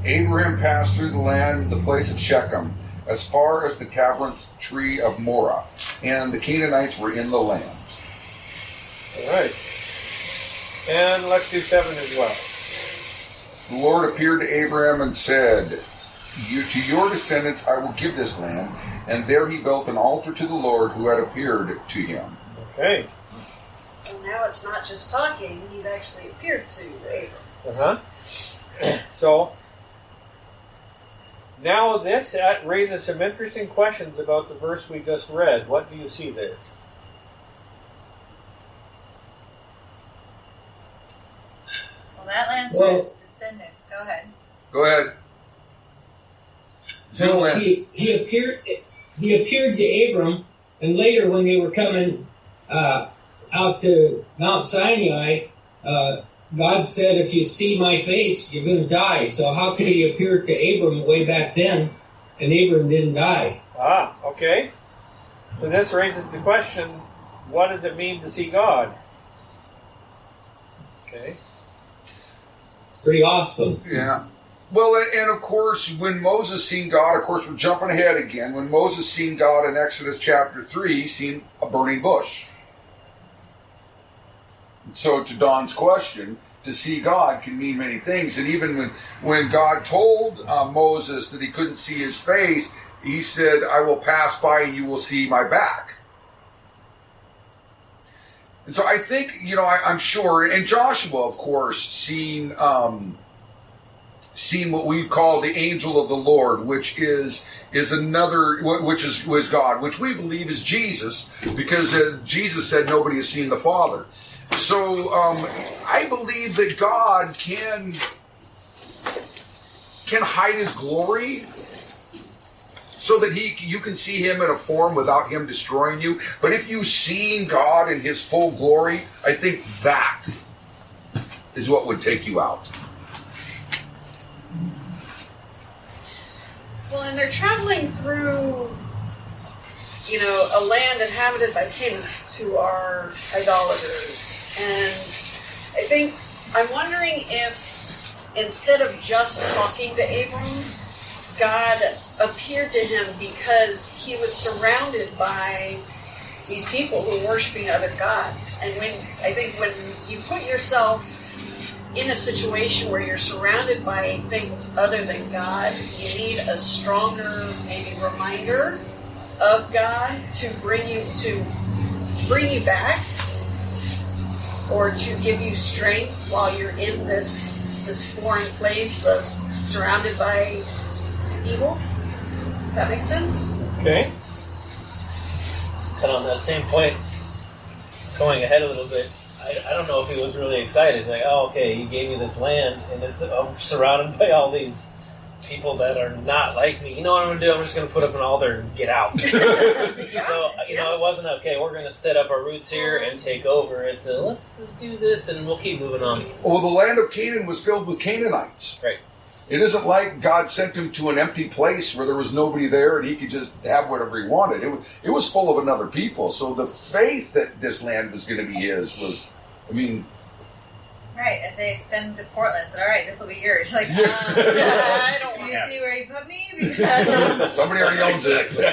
Speaker 3: Abraham passed through the land, the place of Shechem, as far as the Tabernacle tree of Morah, and the Canaanites were in the land.
Speaker 1: All right. And let's do 7 as well.
Speaker 3: The Lord appeared to Abraham and said, to your descendants I will give this land. And there he built an altar to the Lord who had appeared to him.
Speaker 1: Okay.
Speaker 2: So now it's not just talking, he's actually appeared to Abram.
Speaker 1: Uh-huh. So, now this raises some interesting questions about the verse we just read. What do you see there?
Speaker 5: Well, that land's for his descendants. Go ahead.
Speaker 3: Go ahead.
Speaker 8: So he appeared to Abram, and later when they were coming out to Mount Sinai, God said, if you see my face, you're going to die. So how could he appear to Abram way back then, and Abram didn't die?
Speaker 1: Ah, okay. So this raises the question, what does it mean to see God? Okay.
Speaker 8: Pretty awesome.
Speaker 3: Yeah. Well, and of course, when Moses seen God, of course, we're jumping ahead again. When Moses seen God in Exodus chapter 3, he seen a burning bush. So to Don's question, to see God can mean many things. And even when God told Moses that he couldn't see his face, he said, I will pass by and you will see my back. And so I think, you know, I'm sure, and Joshua, of course, seen what we call the angel of the Lord, which is another, was God, which we believe is Jesus, because Jesus said nobody has seen the Father. So I believe that God can hide his glory so that you can see him in a form without him destroying you. But if you've seen God in his full glory, I think that is what would take you out.
Speaker 2: Well, and they're traveling through, you know, a land inhabited by Canaanites who are idolaters. And I'm wondering if instead of just talking to Abram, God appeared to him because he was surrounded by these people who were worshiping other gods. And when you put yourself in a situation where you're surrounded by things other than God, you need a stronger, maybe, reminder of God to bring you back, or to give you strength while you're in this foreign place of surrounded by evil. That makes sense?
Speaker 1: Okay.
Speaker 6: But on that same point, going ahead a little bit, I don't know if he was really excited. He's like, oh, okay, you gave me this land, and it's I'm surrounded by all these people that are not like me. You know what I'm going to do? I'm just going to put up an altar and get out. So, it wasn't, okay, we're going to set up our roots here and take over. It's let's just do this, and we'll keep moving on.
Speaker 3: Well, the land of Canaan was filled with Canaanites.
Speaker 6: Right.
Speaker 3: It isn't like God sent him to an empty place where there was nobody there and he could just have whatever he wanted. It was full of another people. So the faith that this land was going to be his was, I mean...
Speaker 5: Right, and they send him to Portland. Said, all right, this will be yours. Like,
Speaker 2: I don't
Speaker 5: do
Speaker 2: want
Speaker 5: you see where he put me? Because
Speaker 3: somebody already owns it.
Speaker 5: something's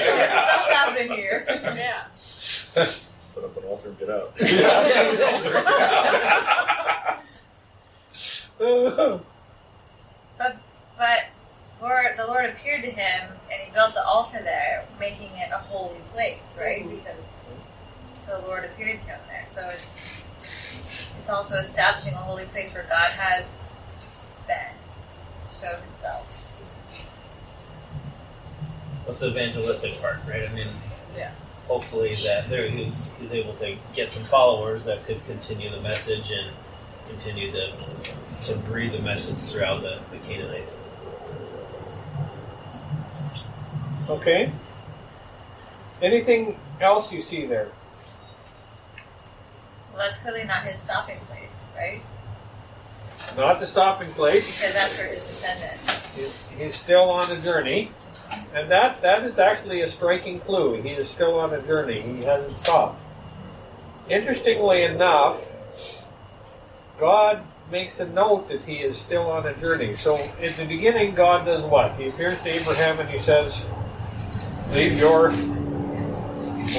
Speaker 5: happening here.
Speaker 2: Yeah.
Speaker 9: Set up an altar and get out.
Speaker 5: But the Lord appeared to him, and he built the altar there, making it a holy place, right? Because the Lord appeared to him there. So it's also establishing a holy place where God has been, showed himself.
Speaker 6: That's the evangelistic part, right? I mean, hopefully that he's able to get some followers that could continue the message and continue to breathe the message throughout the Canaanites.
Speaker 1: Okay. Anything else you see there?
Speaker 5: Well, that's clearly not his stopping place, right?
Speaker 1: Not the stopping place.
Speaker 5: Because that's for his descendant.
Speaker 1: He's still on a journey. And that is actually a striking clue. He is still on a journey. He hasn't stopped. Interestingly enough, God makes a note that he is still on a journey. So in the beginning, God does what? He appears to Abraham and he says, leave your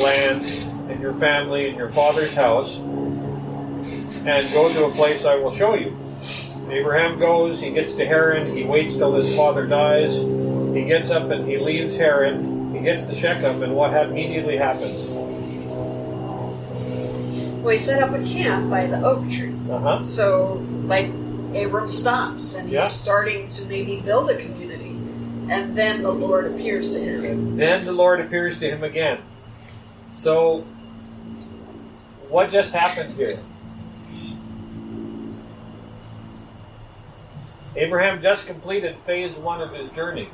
Speaker 1: land and your family and your father's house and go to a place I will show you. Abraham goes, he gets to Haran, he waits till his father dies, he gets up and he leaves Haran, he gets to Shechem, and what immediately happens?
Speaker 2: Well, he set up a camp by the oak tree. So, Abram stops and he's starting to maybe build a community. And then the Lord appears to him.
Speaker 1: And then the Lord appears to him again. So, what just happened here? Abraham just completed phase 1 of his journey.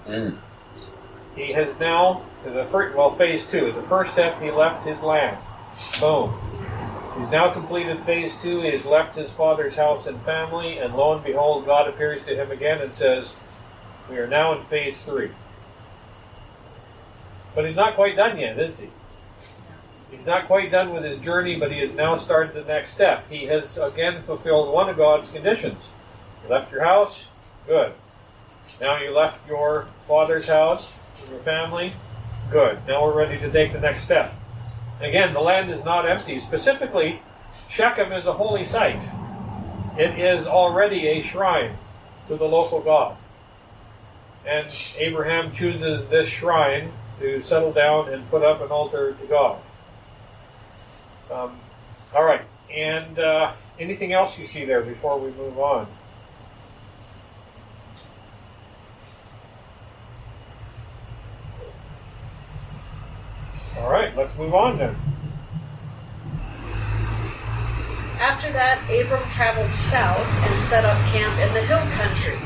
Speaker 1: He has now, phase 2. The first step, he left his land. Boom. He's now completed phase 2. He has left his father's house and family, and lo and behold, God appears to him again and says, we are now in phase 3. But he's not quite done yet, is he? He's not quite done with his journey, but he has now started the next step. He has again fulfilled one of God's conditions. You left your house? Good. Now you left your father's house and your family? Good. Now we're ready to take the next step. Again, the land is not empty. Specifically, Shechem is a holy site. It is already a shrine to the local God. And Abraham chooses this shrine to settle down and put up an altar to God. All right. And anything else you see there before we move on? All right, let's move on then.
Speaker 2: After that, Abram traveled south and set up camp in the hill country,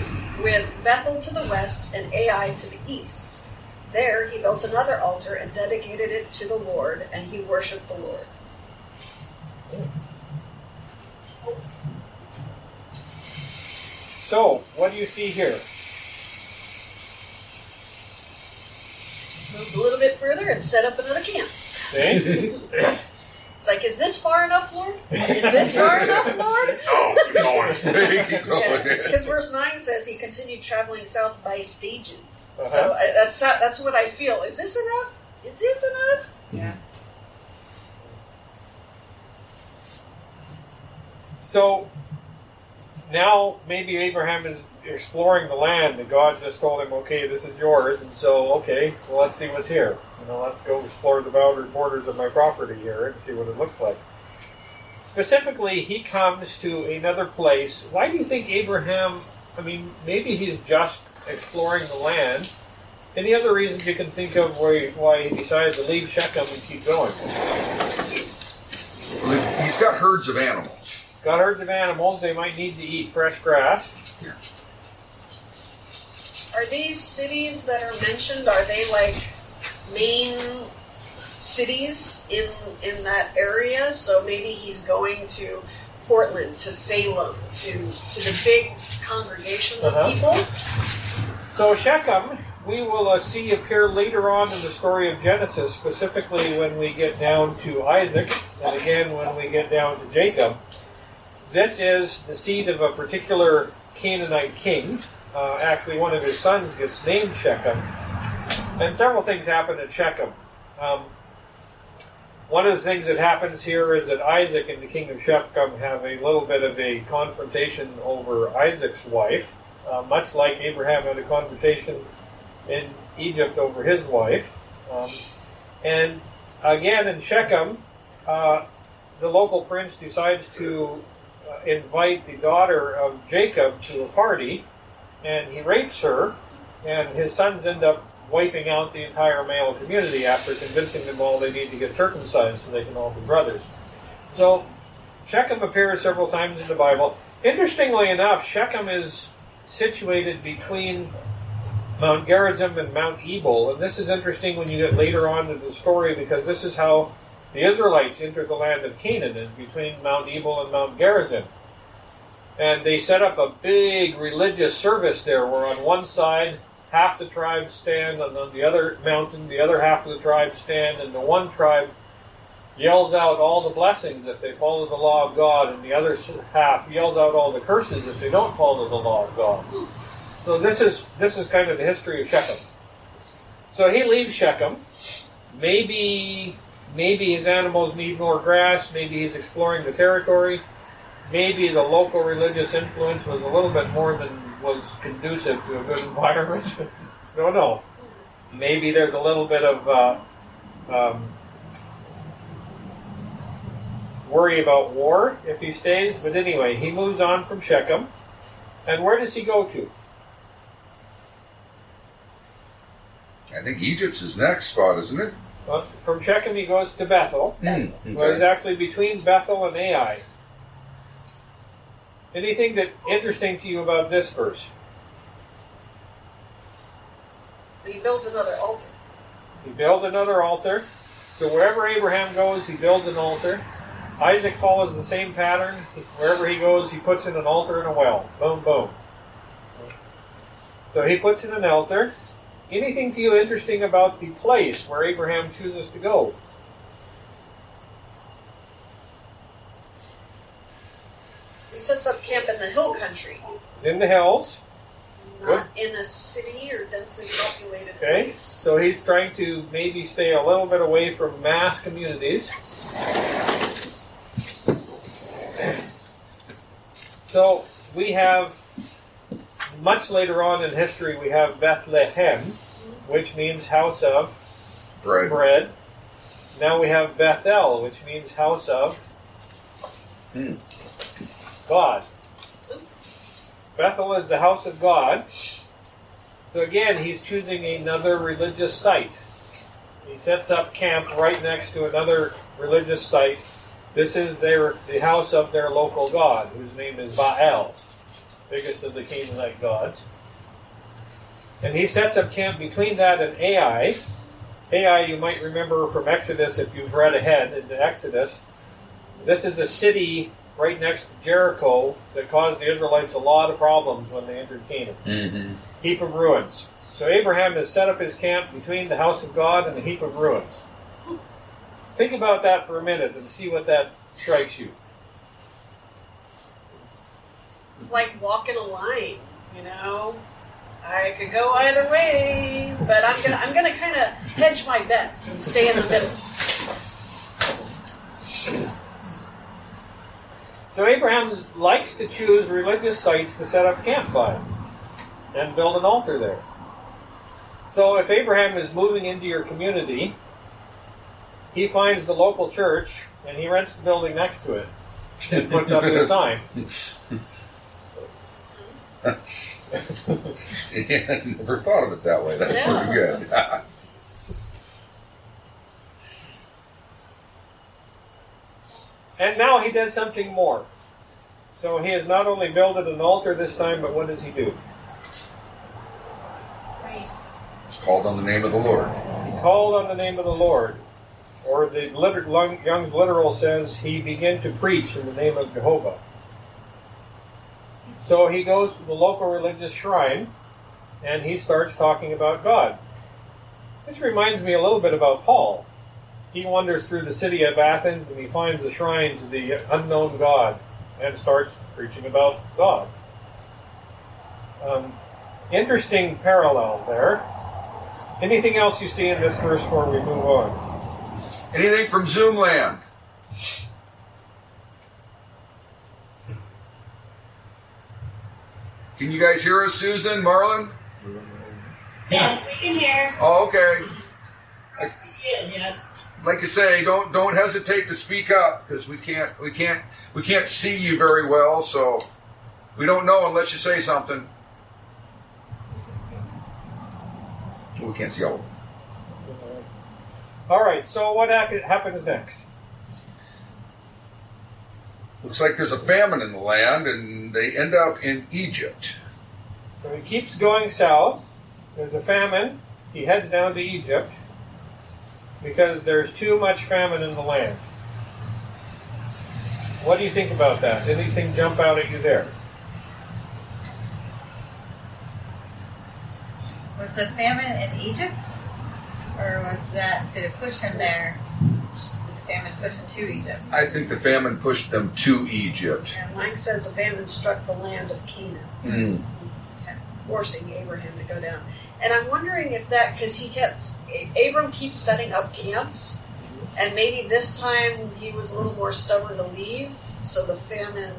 Speaker 2: with Bethel to the west and Ai to the east. There he built another altar and dedicated it to the Lord, and he worshipped the Lord.
Speaker 1: So, what do you see here?
Speaker 2: Moved a little bit further and set up another camp.
Speaker 1: See?
Speaker 2: It's like, is this far enough, Lord? Is this far enough, Lord?
Speaker 3: Oh, keep going. Keep going.
Speaker 2: Because verse 9 says he continued traveling south by stages. So that's what I feel. Is this enough? Is this enough?
Speaker 5: Yeah.
Speaker 1: So, now maybe Abraham is exploring the land that God just told him, okay, this is yours, and so, okay, well, let's see what's here. Let's go explore the borders of my property here and see what it looks like. Specifically, he comes to another place. Why do you think Abraham, maybe he's just exploring the land. Any other reasons you can think of why he decided to leave Shechem and keep going?
Speaker 3: He's got herds of animals.
Speaker 1: got herds of animals. They might need to eat fresh grass.
Speaker 2: Are these cities that are mentioned, are they like main cities in that area? So maybe he's going to Portland, to Salem, to the big congregations of people?
Speaker 1: So Shechem, we will see appear later on in the story of Genesis, specifically when we get down to Isaac, and again when we get down to Jacob. This is the seed of a particular Canaanite king. Actually, one of his sons gets named Shechem. And several things happen at Shechem. One of the things that happens here is that Isaac and the king of Shechem have a little bit of a confrontation over Isaac's wife, much like Abraham had a confrontation in Egypt over his wife. And again, in Shechem, the local prince decides to invite the daughter of Jacob to a party, and he rapes her, and his sons end up wiping out the entire male community after convincing them all they need to get circumcised so they can all be brothers. So Shechem appears several times in the Bible. Interestingly enough, Shechem is situated between Mount Gerizim and Mount Ebal, and this is interesting when you get later on in the story, because this is how the Israelites entered the land of Canaan, is between Mount Ebal and Mount Gerizim. And they set up a big religious service there, where on one side half the tribes stand, and on the other mountain the other half of the tribes stand, and the one tribe yells out all the blessings if they follow the law of God, and the other half yells out all the curses if they don't follow the law of God. So this is kind of the history of Shechem. So he leaves Shechem. Maybe his animals need more grass. Maybe he's exploring the territory. Maybe the local religious influence was a little bit more than was conducive to a good environment. Don't know. Maybe there's a little bit of worry about war if he stays. But anyway, he moves on from Shechem. And where does he go to?
Speaker 3: I think Egypt's his next spot, isn't it?
Speaker 1: Well, from Shechem he goes to Bethel.
Speaker 3: Okay.
Speaker 1: Well, he's actually between Bethel and Ai. Anything that interesting to you about this verse?
Speaker 2: He builds another altar.
Speaker 1: He builds another altar. So wherever Abraham goes, he builds an altar. Isaac follows the same pattern. Wherever he goes, he puts in an altar and a well. Boom, boom. So he puts in an altar. Anything to you interesting about the place where Abraham chooses to go?
Speaker 2: He sets up camp in the hill country.
Speaker 1: He's in the hills.
Speaker 2: Not in a city or densely populated
Speaker 1: Okay,
Speaker 2: place.
Speaker 1: so he's trying to maybe stay a little bit away from mass communities. So we have, much later on in history, we have Bethlehem, which means house of bread. Now we have Bethel, which means house of God. Bethel is the house of God. So again, he's choosing another religious site. He sets up camp right next to another religious site. This is the house of their local god, whose name is Baal, biggest of the Canaanite gods. And he sets up camp between that and Ai. Ai, you might remember from Exodus, if you've read ahead into Exodus. This is a city right next to Jericho that caused the Israelites a lot of problems when they entered Canaan.
Speaker 3: Mm-hmm.
Speaker 1: Heap of ruins. So Abraham has set up his camp between the house of God and the heap of ruins. Think about that for a minute and see what that strikes you.
Speaker 2: It's like walking a line, you know. I could go either way, but I'm gonna kind of hedge my bets and stay in the middle.
Speaker 1: So Abraham likes to choose religious sites to set up camp by and build an altar there. So if Abraham is moving into your community, he finds the local church and he rents the building next to it and puts up his sign.
Speaker 3: Yeah, never thought of it that way. That's pretty good.
Speaker 1: And now he does something more. So he has not only builded an altar this time, but what does he do?
Speaker 4: Right.
Speaker 3: Called on the name of the Lord.
Speaker 1: He called on the name of the Lord. Or the Young's literal says he began to preach in the name of Jehovah. So he goes to the local religious shrine and he starts talking about God. This reminds me a little bit about Paul. He wanders through the city of Athens and he finds a shrine to the unknown God and starts preaching about God. Interesting parallel there. Anything else you see in this verse before we move on?
Speaker 3: Anything from Zoomland? Can you guys hear us, Susan, Marlon?
Speaker 7: Yes, we can hear.
Speaker 3: Oh, okay.
Speaker 7: Yeah.
Speaker 3: Like you say, don't hesitate to speak up because we can't see you very well, so we don't know unless you say something. We can't see all of them.
Speaker 1: All right, so what happens next?
Speaker 3: Looks like there's a famine in the land, and they end up in Egypt.
Speaker 1: So he keeps going south. There's a famine. He heads down to Egypt because there's too much famine in the land. What do you think about that? Anything jump out at you there?
Speaker 5: Was the famine in Egypt? Or did it push him there? Did the famine push him to Egypt?
Speaker 3: I think the famine pushed them to Egypt.
Speaker 2: And Lang says the famine struck the land of Canaan, forcing Abraham to go down. And I'm wondering if that, because Abram keeps setting up camps, and maybe this time he was a little more stubborn to leave, so the famine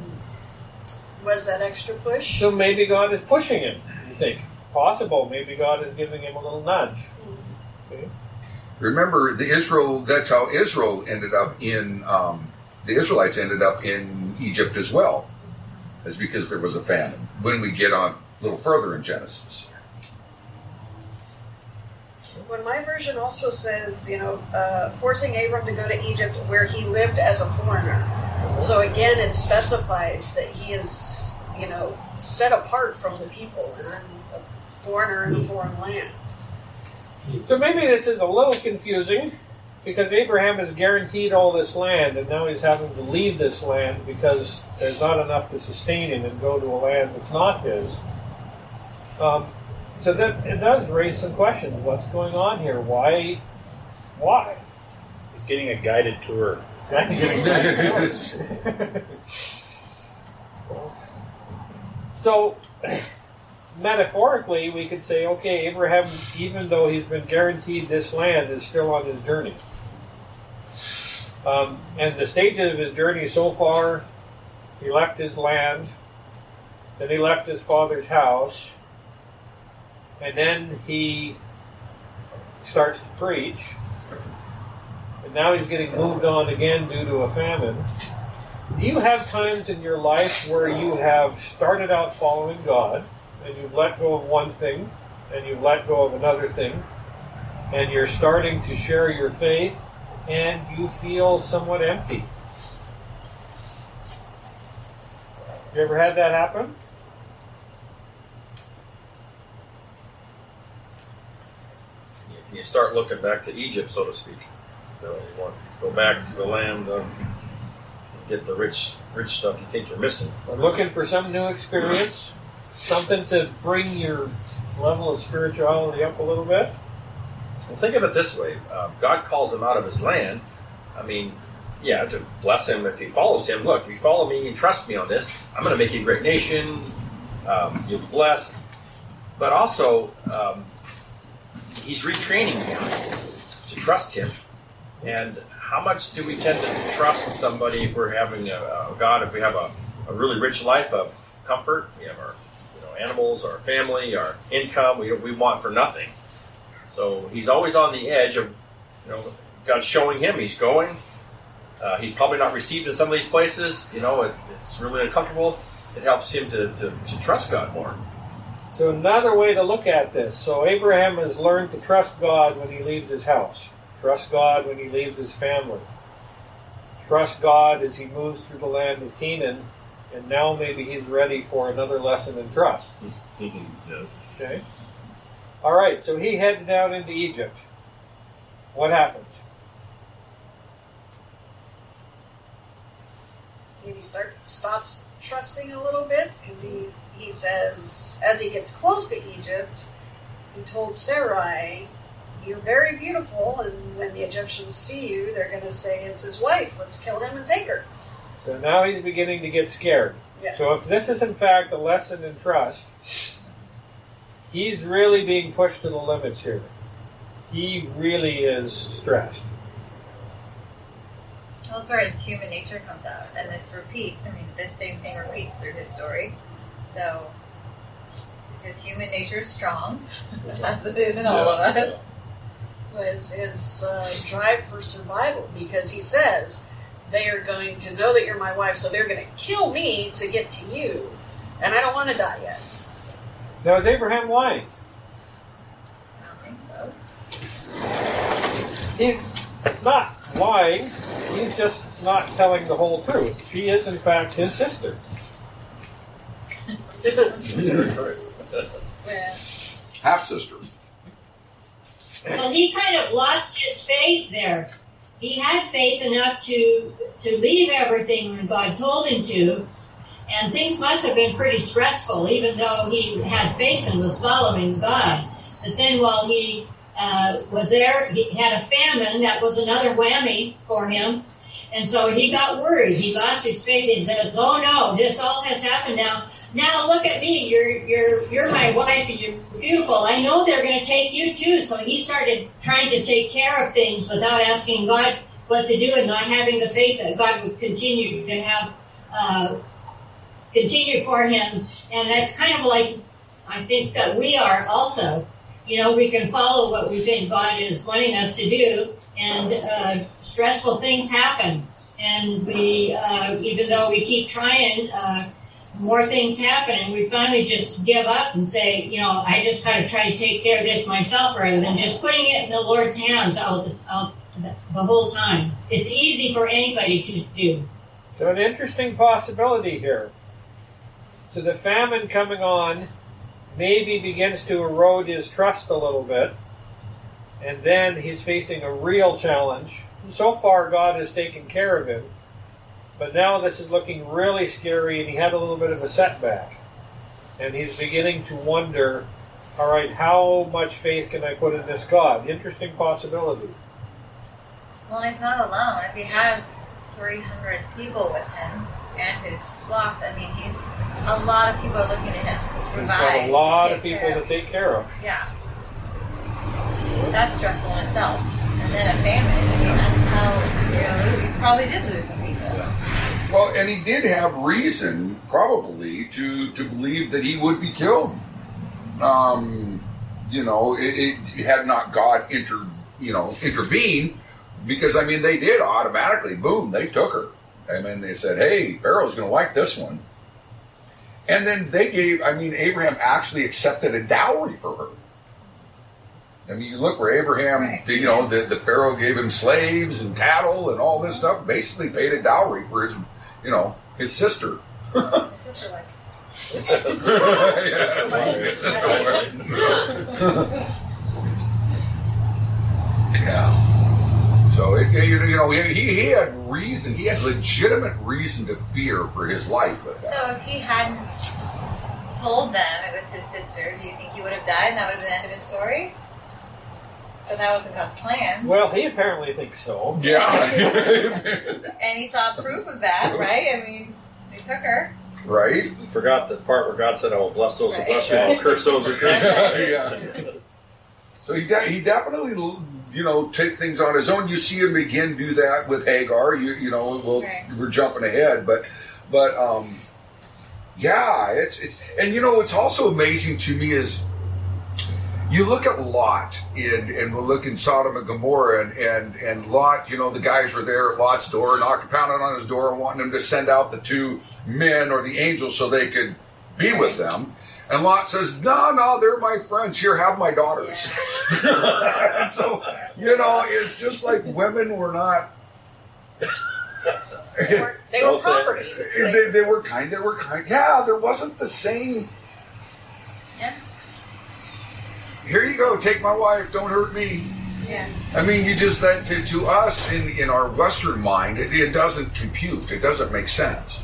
Speaker 2: was that extra push.
Speaker 1: So maybe God is pushing him, you think? Possible. Maybe God is giving him a little nudge. Okay.
Speaker 3: Remember, that's how Israel ended up in, the Israelites ended up in Egypt as well. That's because there was a famine. When we get on a little further in Genesis.
Speaker 2: When my version also says, forcing Abram to go to Egypt where he lived as a foreigner. So again, it specifies that he is, set apart from the people, and I'm a foreigner in a foreign land.
Speaker 1: So maybe this is a little confusing because Abraham is guaranteed all this land and now he's having to leave this land because there's not enough to sustain him and go to a land that's not his. So that it does raise some questions. What's going on here? Why?
Speaker 9: He's getting a guided tour.
Speaker 1: So metaphorically, we could say, okay, Abraham, even though he's been guaranteed this land, is still on his journey. And the stages of his journey so far, he left his land, then he left his father's house, and then he starts to preach, and now he's getting moved on again due to a famine. Do you have times in your life where you have started out following God, and you've let go of one thing, and you've let go of another thing, and you're starting to share your faith, and you feel somewhat empty? You ever had that happen?
Speaker 9: You start looking back to Egypt, so to speak. You want to go back to the land of get the rich stuff you think you're missing.
Speaker 1: Or looking for some new experience, something to bring your level of spirituality up a little bit?
Speaker 9: Well, think of it this way. God calls him out of his land. I mean, yeah, to bless him if he follows him. Look, if you follow me and trust me on this, I'm going to make you a great nation. You'll be blessed. But also, he's retraining him to trust him. And how much do we tend to trust somebody if we're having God, if we have a really rich life of comfort? We have our animals, our family, our income, we want for nothing. So he's always on the edge of, God showing him he's going. He's probably not received in some of these places. It's really uncomfortable. It helps him to trust God more.
Speaker 1: So another way to look at this. So Abraham has learned to trust God when he leaves his house. Trust God when he leaves his family. Trust God as he moves through the land of Canaan. and now maybe he's ready for another lesson in trust.
Speaker 9: Yes.
Speaker 1: Okay? All right, so he heads down into Egypt. What happens?
Speaker 2: Maybe stops trusting a little bit, because he says, as he gets close to Egypt, he told Sarai, "You're very beautiful, and when the Egyptians see you, they're going to say it's his wife. Let's kill him and take her."
Speaker 1: So now he's beginning to get scared.
Speaker 2: Yeah.
Speaker 1: So if this is in fact a lesson in trust, he's really being pushed to the limits here. He really is stressed.
Speaker 5: Well, that's where his human nature comes out, and this repeats. I mean, this same thing repeats through his story. So his human nature is strong, as it is in all of us.
Speaker 2: His drive for survival, because he says, they are going to know that you're my wife, so they're going to kill me to get to you, and I don't want to die yet.
Speaker 1: Now, is Abraham lying?
Speaker 5: I don't think so.
Speaker 1: He's not lying. He's just not telling the whole truth. She is, in fact, his sister.
Speaker 3: Half sister.
Speaker 7: Well, he kind of lost his faith there. He had faith enough to leave everything when God told him to, and things must have been pretty stressful, even though he had faith and was following God. But then while he was there, he had a famine. That was another whammy for him. And so he got worried. He lost his faith. He says, "Oh no, this all has happened now. Now look at me. You're my wife and you're beautiful. I know they're going to take you too." So he started trying to take care of things without asking God what to do and not having the faith that God would continue to have continue for him. And that's kind of like I think that we are also. You know, we can follow what we think God is wanting us to do, and stressful things happen. And we, even though we keep trying, more things happen, and we finally just give up and say, you know, I just got to try to take care of this myself, rather than just putting it in the Lord's hands the whole time. It's easy for anybody to do.
Speaker 1: So an interesting possibility here. So the famine coming on maybe begins to erode his trust a little bit, and then he's facing a real challenge. So far, God has taken care of him, but now this is looking really scary, and he had a little bit of a setback. And he's beginning to wonder, all right, how much faith can I put in this God? Interesting possibility.
Speaker 5: Well, he's not alone. If he has 300 people with him and his flocks, I mean, a lot of people are looking at him to
Speaker 1: He's
Speaker 5: provide.
Speaker 1: got a lot
Speaker 5: to
Speaker 1: of
Speaker 5: take
Speaker 1: people
Speaker 5: care
Speaker 1: to
Speaker 5: of.
Speaker 1: take care of.
Speaker 5: Yeah. That's stressful in itself. And then a famine. I mean, that's how, you probably did lose some people.
Speaker 3: Well, and he did have reason, probably, to believe that he would be killed. It had not God intervened, because I mean they did automatically. Boom, they took her. I mean, they said, "Hey, Pharaoh's going to like this one." And then Abraham actually accepted a dowry for her. I mean, you look where Abraham,
Speaker 5: Right.
Speaker 3: the Pharaoh gave him slaves and cattle and all this stuff, basically paid a dowry for his sister.
Speaker 5: His sister like,
Speaker 3: Yeah. So he had reason. He had legitimate reason to fear for his life with that.
Speaker 5: so if he hadn't told them it was his sister, do you think he would have died and that would have been the end of his story? But that wasn't God's plan.
Speaker 1: Well, he apparently thinks so.
Speaker 3: Yeah.
Speaker 5: And he saw proof of that, right? I mean, they took her.
Speaker 3: Right.
Speaker 9: You forgot the part where God said, "I will bless those who
Speaker 5: Right.
Speaker 9: bless you, I will curse those who curse you."
Speaker 3: Yeah. So he definitely, take things on his own. You see him begin do that with Hagar.
Speaker 5: Right.
Speaker 3: We're jumping ahead, but yeah, it's what's also amazing to me is you look at Lot and we'll look in Sodom and Gomorrah and Lot, the guys were there at Lot's door, pounding on his door and wanting him to send out the two men or the angels so they could be with them. And Lot says, no, they're my friends. Here, have my daughters. And so, it's just like women were not
Speaker 2: They were
Speaker 9: Don't say it.
Speaker 2: property.
Speaker 3: They were kind. Yeah, there wasn't the same.
Speaker 5: Yeah.
Speaker 3: Here you go. Take my wife. Don't hurt me.
Speaker 5: Yeah.
Speaker 3: I mean, you just that to us in our Western mind, it doesn't compute. It doesn't make sense.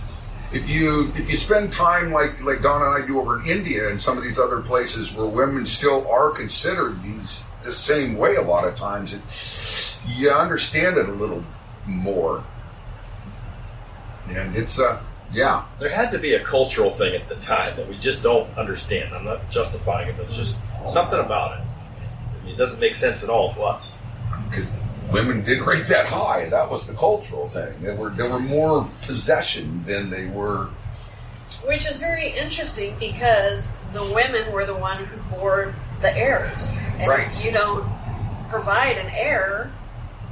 Speaker 3: If you spend time like Don and I do over in India and some of these other places where women still are considered the same way, a lot of times you understand it a little more. And it's yeah.
Speaker 9: There had to be a cultural thing at the time that we just don't understand. I'm not justifying it, but it's just something about it. I mean, it doesn't make sense at all to us.
Speaker 3: Because women didn't rate that high. That was the cultural thing. They were more possession than they were.
Speaker 2: Which is very interesting because the women were the one who bore the heirs. And
Speaker 3: Right.
Speaker 2: if you don't provide an heir,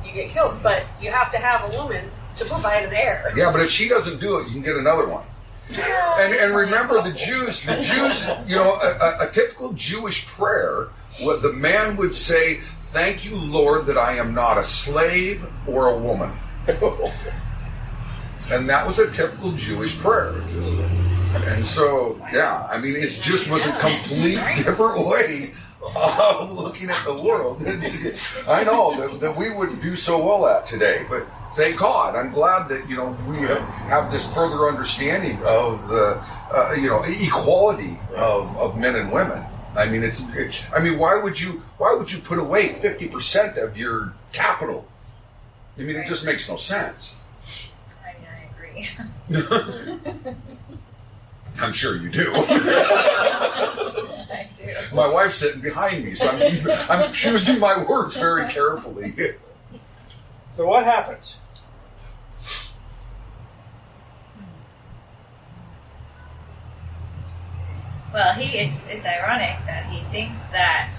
Speaker 2: you get killed. But you have to have a woman to provide an heir.
Speaker 3: Yeah, but if she doesn't do it, you can get another one. And remember the Jews, you know, a typical Jewish prayer, what the man would say, "Thank you, Lord, that I am not a slave or a woman." And that was a typical Jewish prayer. And so, yeah, I mean, it just was a complete different way of looking at the world. I know that we wouldn't do so well at today, but thank God. I'm glad that, you know, we have this further understanding of the, you know, equality of men and women. I mean, why would you put away 50% of your capital? I mean, it just makes no sense.
Speaker 5: I mean, I agree.
Speaker 3: I'm sure you do.
Speaker 5: I do.
Speaker 3: My wife's sitting behind me, so I'm choosing my words very carefully.
Speaker 1: So what happens?
Speaker 5: Well, it's ironic that he thinks that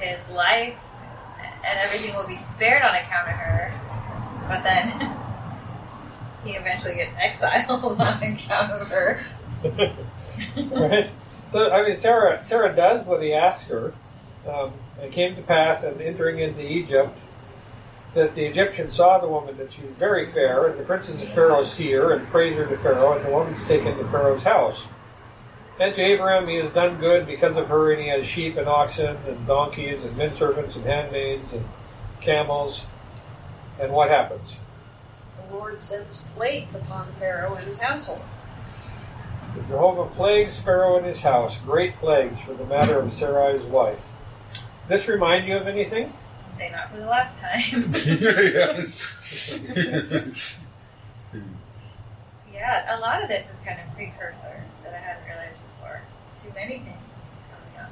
Speaker 5: his life and everything will be spared on account of her, but then he eventually gets exiled on account of her.
Speaker 1: Right? So, I mean, Sarah does what he asks her. It came to pass, and entering into Egypt, that the Egyptians saw the woman, that she was very fair, and the princes of Pharaoh see her, and praise her to Pharaoh, and the woman's taken to Pharaoh's house. And to Abraham he has done good because of her, and he has sheep and oxen, and donkeys, and men servants, and handmaids, and camels. And what happens?
Speaker 2: The Lord sends plagues upon Pharaoh and his household.
Speaker 1: Jehovah plagues Pharaoh and his house, great plagues for the matter of Sarai's wife. This remind you of anything?
Speaker 5: Say not for the last time. Yeah, a lot of this is kind of precursor that I hadn't realized before. Too many things coming up.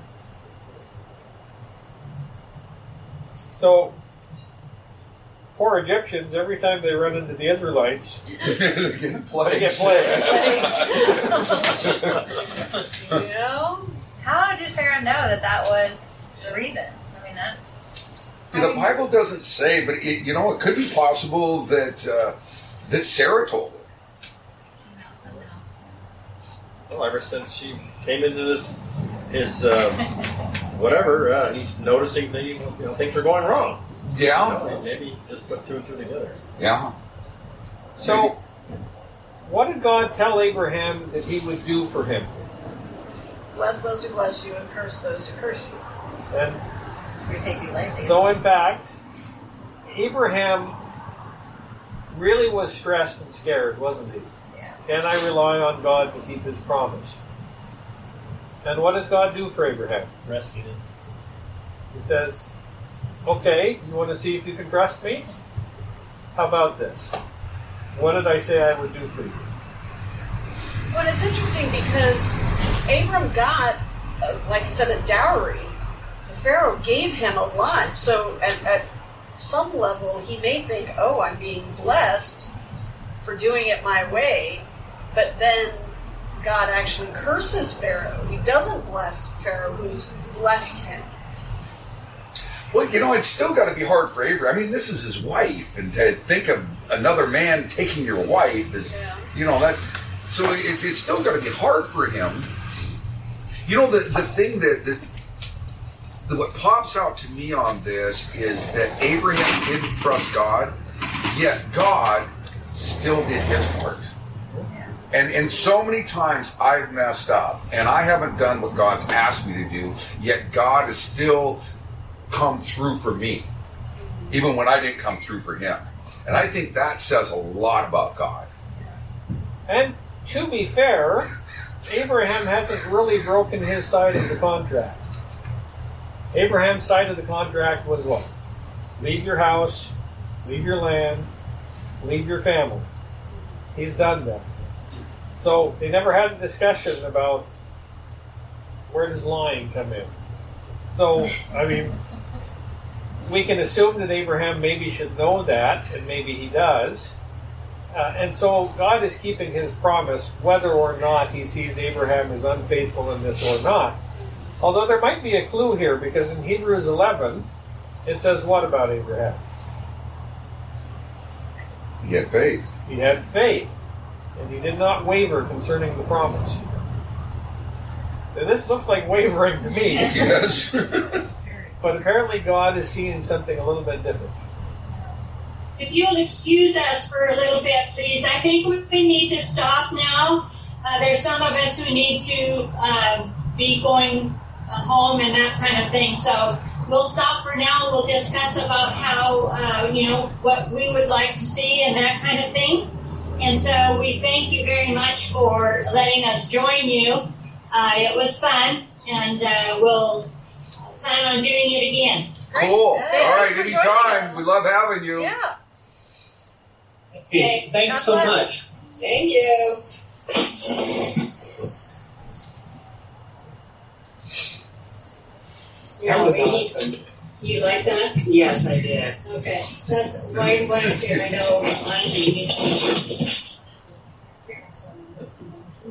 Speaker 1: So, poor Egyptians, every time they run into the Israelites,
Speaker 3: They get plagues.
Speaker 1: they get plagues.
Speaker 2: You know?
Speaker 5: How did Pharaoh know that was the reason? I mean, that's...
Speaker 3: The Bible doesn't say, but it could be possible that that Sarah told it.
Speaker 9: Well, ever since she came into his whatever, he's noticing things are going wrong.
Speaker 3: Yeah.
Speaker 9: You know, maybe just put two and two together.
Speaker 3: Yeah.
Speaker 1: So, what did God tell Abraham that he would do for him?
Speaker 2: Bless those who bless you and curse those who curse you.
Speaker 1: And
Speaker 5: We take you lightly.
Speaker 1: so, in fact, Abraham really was stressed and scared, wasn't he?
Speaker 5: Yeah.
Speaker 1: Can I rely on God to keep his promise? And what does God do for Abraham?
Speaker 6: Rescued him.
Speaker 1: He says, okay, you want to see if you can trust me? How about this? What did I say I would do for you?
Speaker 2: Well, it's interesting because Abram got, like you said, a dowry. The Pharaoh gave him a lot. So at some level, he may think, oh, I'm being blessed for doing it my way. But then God actually curses Pharaoh. He doesn't bless Pharaoh, who's blessed him.
Speaker 3: Well, it's still got to be hard for Abraham. I mean, this is his wife, and to think of another man taking your wife is, that. So it's still got to be hard for him. The thing that what pops out to me on this is that Abraham didn't trust God, yet God still did his part. And so many times I've messed up, and I haven't done what God's asked me to do, yet God has still come through for me, even when I didn't come through for him. And I think that says a lot about God.
Speaker 1: And to be fair, Abraham hasn't really broken his side of the contract. Abraham's side of the contract was what? Leave your house, leave your land, leave your family. He's done that. So they never had a discussion about where does lying come in. So, I mean, we can assume that Abraham maybe should know that, and maybe he does. And so God is keeping his promise, whether or not he sees Abraham as unfaithful in this or not. Although there might be a clue here, because in Hebrews 11, it says what about Abraham?
Speaker 3: He had faith.
Speaker 1: He had faith, and he did not waver concerning the promise. Now, this looks like wavering to me.
Speaker 3: Yes.
Speaker 1: But apparently God is seeing something a little bit different.
Speaker 7: If you'll excuse us for a little bit, please. I think we need to stop now. There's some of us who need to be going home and that kind of thing. So we'll stop for now. We'll discuss about how, what we would like to see and that kind of thing. And so we thank you very much for letting us join you. It was fun, and we'll plan on doing it again.
Speaker 3: Cool.
Speaker 2: Hey,
Speaker 3: All right,
Speaker 2: thanks for joining
Speaker 3: anytime.
Speaker 2: us.
Speaker 3: We love having you.
Speaker 2: Yeah.
Speaker 7: Okay.
Speaker 8: Thanks
Speaker 2: God
Speaker 8: so
Speaker 2: bless.
Speaker 8: much.
Speaker 7: Thank you.
Speaker 8: That was
Speaker 7: we need-
Speaker 8: awesome.
Speaker 7: You like that?
Speaker 8: Yes, I did.
Speaker 7: Okay. That's why is here. I know I'm reading.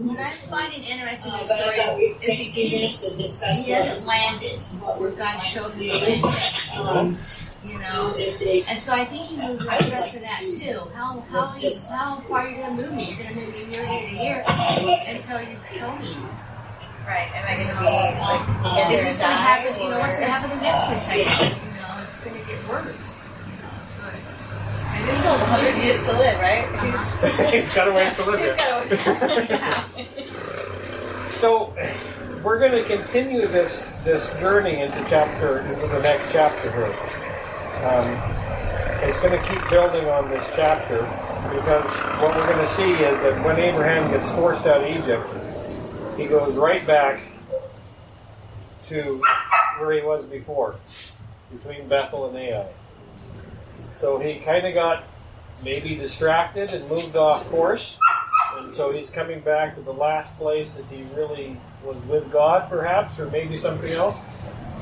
Speaker 4: What I find it interesting in the
Speaker 7: But I
Speaker 4: story
Speaker 7: thought we'd
Speaker 4: is
Speaker 7: take
Speaker 4: he
Speaker 7: a few minutes to discuss
Speaker 4: he hasn't landed
Speaker 7: what we're
Speaker 4: God
Speaker 7: going
Speaker 4: showed
Speaker 7: to
Speaker 4: me
Speaker 7: do.
Speaker 4: land, you know.
Speaker 7: If they
Speaker 4: And so I think he moves
Speaker 7: I would
Speaker 4: with us
Speaker 7: like
Speaker 4: for that
Speaker 7: to
Speaker 4: too. How far are you gonna move me? You're gonna move me year to year until you show me.
Speaker 5: Right. Am I going to be like get there
Speaker 4: Is this
Speaker 5: and
Speaker 4: gonna
Speaker 5: die,
Speaker 4: happen? You know,
Speaker 5: or-
Speaker 4: what's gonna happen the next place? You know, it's gonna get worse. You know, so
Speaker 5: And he still has 100 years to live, right?
Speaker 1: He's got a ways to live
Speaker 5: He's
Speaker 1: yet.
Speaker 5: got
Speaker 1: So we're going to continue this journey into the next chapter here. It's going to keep building on this chapter, because what we're going to see is that when Abraham gets forced out of Egypt, he goes right back to where he was before, between Bethel and Ai. So he kind of got maybe distracted and moved off course. And so he's coming back to the last place that he really was with God, perhaps, or maybe something else.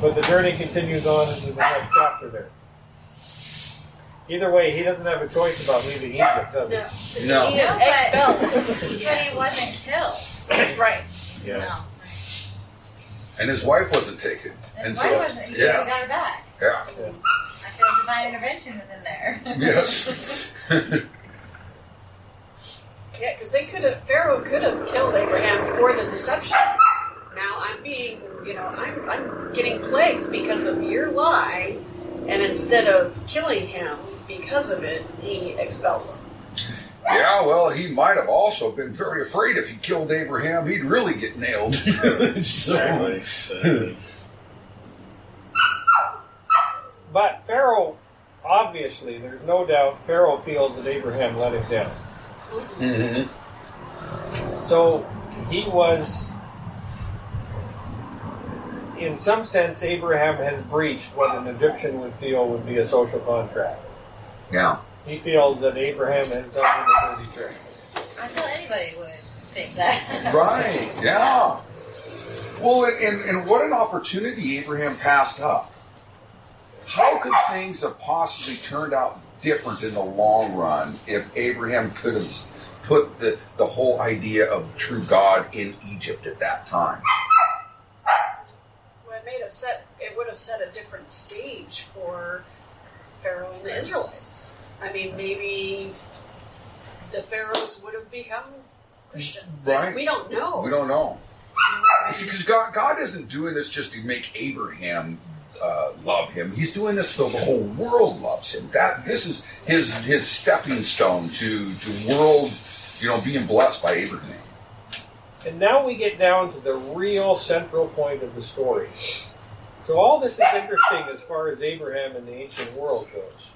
Speaker 1: But the journey continues on into the next chapter there. Either way, he doesn't have a choice about leaving Egypt, does he?
Speaker 3: No.
Speaker 2: He is expelled.
Speaker 5: But he wasn't killed.
Speaker 2: Right.
Speaker 1: Yeah.
Speaker 5: No.
Speaker 3: And his wife wasn't taken.
Speaker 5: And
Speaker 3: And
Speaker 5: why
Speaker 3: so,
Speaker 5: wasn't he?
Speaker 3: yeah.
Speaker 5: He got her back.
Speaker 3: Yeah.
Speaker 5: I feel divine intervention was in there.
Speaker 3: Yes.
Speaker 2: Yeah, because Pharaoh could have killed Abraham for the deception. Now I'm I'm getting plagues because of your lie, and instead of killing him because of it, he expels him.
Speaker 3: Yeah, well, he might have also been very afraid if he killed Abraham, he'd really get nailed.
Speaker 9: Exactly.
Speaker 1: But Pharaoh, obviously, there's no doubt, Pharaoh feels that Abraham let him down.
Speaker 3: Mm-hmm.
Speaker 1: So he was, in some sense, Abraham has breached what an Egyptian would feel would be a social contract.
Speaker 3: Yeah.
Speaker 1: He feels that Abraham has done him a dirty trick.
Speaker 5: I feel anybody would think that.
Speaker 3: Right, yeah. Well, and what an opportunity Abraham passed up. How could things have possibly turned out different in the long run if Abraham could have put the whole idea of the true God in Egypt at that time?
Speaker 2: Well, it would have set a different stage for Pharaoh and the Israelites. I mean, maybe the pharaohs would have become Christians.
Speaker 3: Right.
Speaker 2: We don't know.
Speaker 3: We don't know. Because God isn't doing this just to make Abraham love him. He's doing this so the whole world loves him. This is his stepping stone to world, being blessed by Abraham.
Speaker 1: And now we get down to the real central point of the story. So all this is interesting as far as Abraham and the ancient world goes.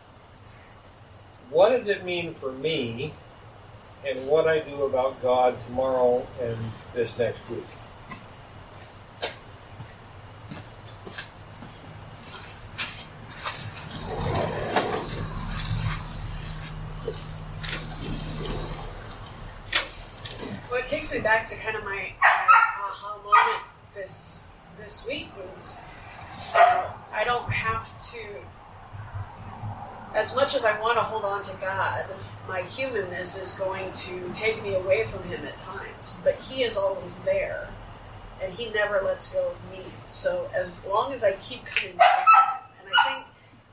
Speaker 1: What does it mean for me and what I do about God tomorrow and this next week?
Speaker 2: Well, it takes me back to kind of my aha moment this week was I don't have to, as much as I want to hold on to God, my humanness is going to take me away from him at times, but he is always there, and he never lets go of me. So as long as I keep coming back to him, and I think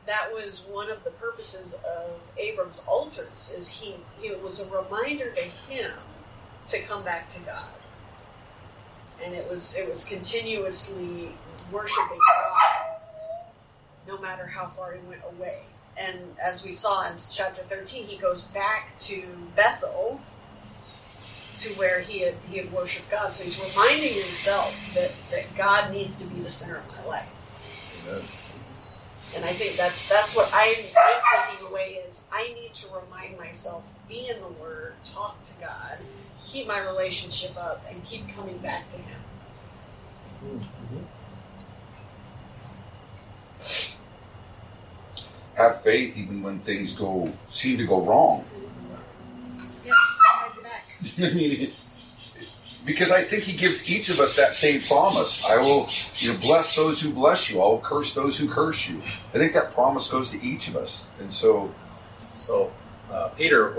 Speaker 2: that was one of the purposes of Abram's altars, is it was a reminder to him to come back to God. And it was continuously worshiping God, no matter how far he went away. And as we saw in chapter 13, he goes back to Bethel, to where he had worshipped God. So he's reminding himself that God needs to be the center of my life.
Speaker 9: Amen.
Speaker 2: And I think that's what I'm taking away is I need to remind myself, be in the Word, talk to God, keep my relationship up, and keep coming back to him.
Speaker 3: Mm-hmm. Have faith even when things seem to go wrong.
Speaker 2: Yeah, I have your back.
Speaker 3: Because I think he gives each of us that same promise. I will bless those who bless you. I will curse those who curse you. I think that promise goes to each of us. And so
Speaker 9: Peter,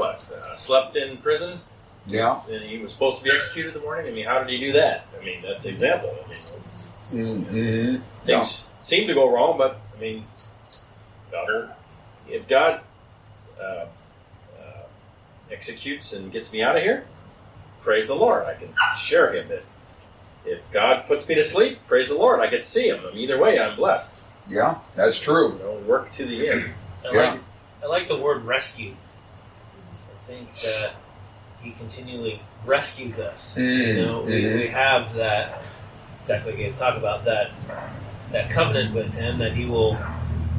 Speaker 9: slept in prison?
Speaker 3: Yeah.
Speaker 9: And he was supposed to be executed in the morning? I mean, how did he do that? I mean, that's an example. I mean, things seem to go wrong, but, I mean, if God executes and gets me out of here, praise the Lord. I can share him. If God puts me to sleep, praise the Lord. I get to see him. I mean, either way, I'm blessed.
Speaker 3: Yeah, that's true.
Speaker 9: Work to the end.
Speaker 6: I like the word rescue. I think that he continually rescues us. We have that, exactly what you guys talk about, that covenant with him, that he will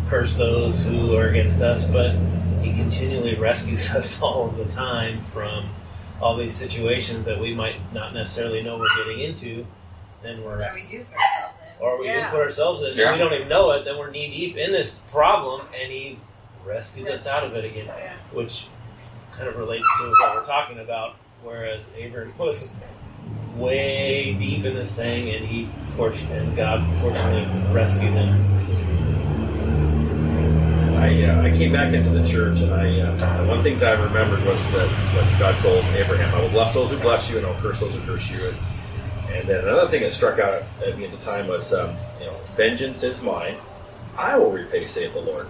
Speaker 6: curse those who are against us, but he continually rescues us all of the time from all these situations that we might not necessarily know we're getting into. Then we're
Speaker 5: Or we do put ourselves in.
Speaker 6: Or we do put ourselves in,
Speaker 3: Yeah.
Speaker 6: and we don't even know it, then we're knee deep in this problem, and he rescues us out of it again, which kind of relates to what we're talking about, whereas Abram was way deep in this thing, and God fortunately rescued him.
Speaker 9: I came back into the church, and one of the things I remembered was that God told Abraham, I will bless those who bless you, and I'll curse those who curse you. And then another thing that struck out at me at the time was, vengeance is mine. I will repay, saith the Lord.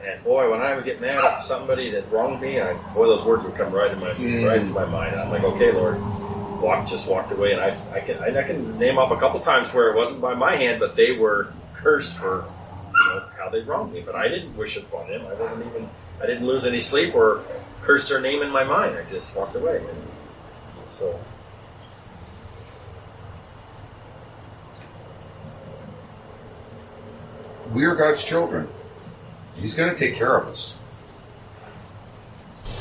Speaker 9: And boy, when I would get mad at somebody that wronged me, those words would come right into my mind. I'm like, okay, Lord, just walked away. And I can name off a couple times where it wasn't by my hand, but they were cursed for how they wronged me. But I didn't wish upon them. I didn't lose any sleep or curse their name in my mind. I just walked away. And so.
Speaker 3: We are God's children. He's going to take care of us.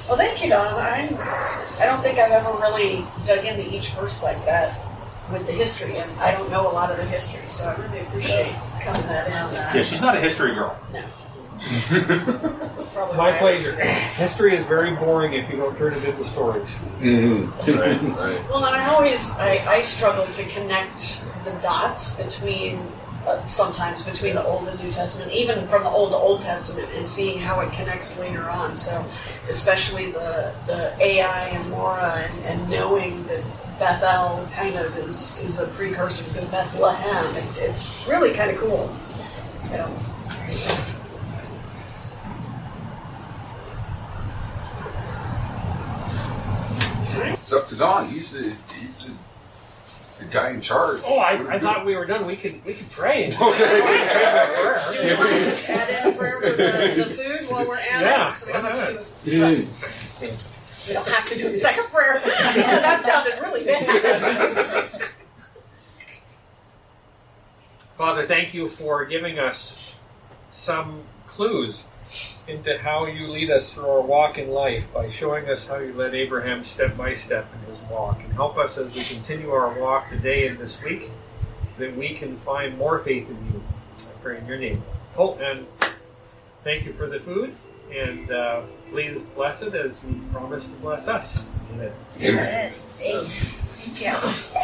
Speaker 2: Well, thank you, Don. I don't think I've ever really dug into each verse like that with the history, and I don't know a lot of the history, so I really appreciate coming that in.
Speaker 10: Yeah, she's not a history girl.
Speaker 2: No.
Speaker 1: My pleasure. History is very boring if you don't turn it into stories.
Speaker 3: Mm-hmm.
Speaker 9: Right.
Speaker 2: Well, and I struggle to connect the dots between sometimes between the Old and New Testament, even from the Old to Old Testament, and seeing how it connects later on. So, especially the Ai and Mora, and knowing that Bethel kind of is a precursor to Bethlehem. It's really kind of cool. It's
Speaker 3: up to Don. He's the the guy in charge.
Speaker 1: Oh, I thought we were done. We could pray.
Speaker 3: Okay.
Speaker 2: Do you want to just add in a prayer for the food while we're at
Speaker 1: Yeah,
Speaker 2: it? So we don't have to do this.
Speaker 8: Mm.
Speaker 2: We don't have to do the second prayer. That sounded really bad.
Speaker 1: Father, thank you for giving us some clues into how you lead us through our walk in life by showing us how you led Abraham step by step in his walk. And help us as we continue our walk today and this week that we can find more faith in you. I pray in your name. Oh, and thank you for the food. And please bless it as you promised to bless us. Amen.
Speaker 3: Amen.
Speaker 5: Thank you.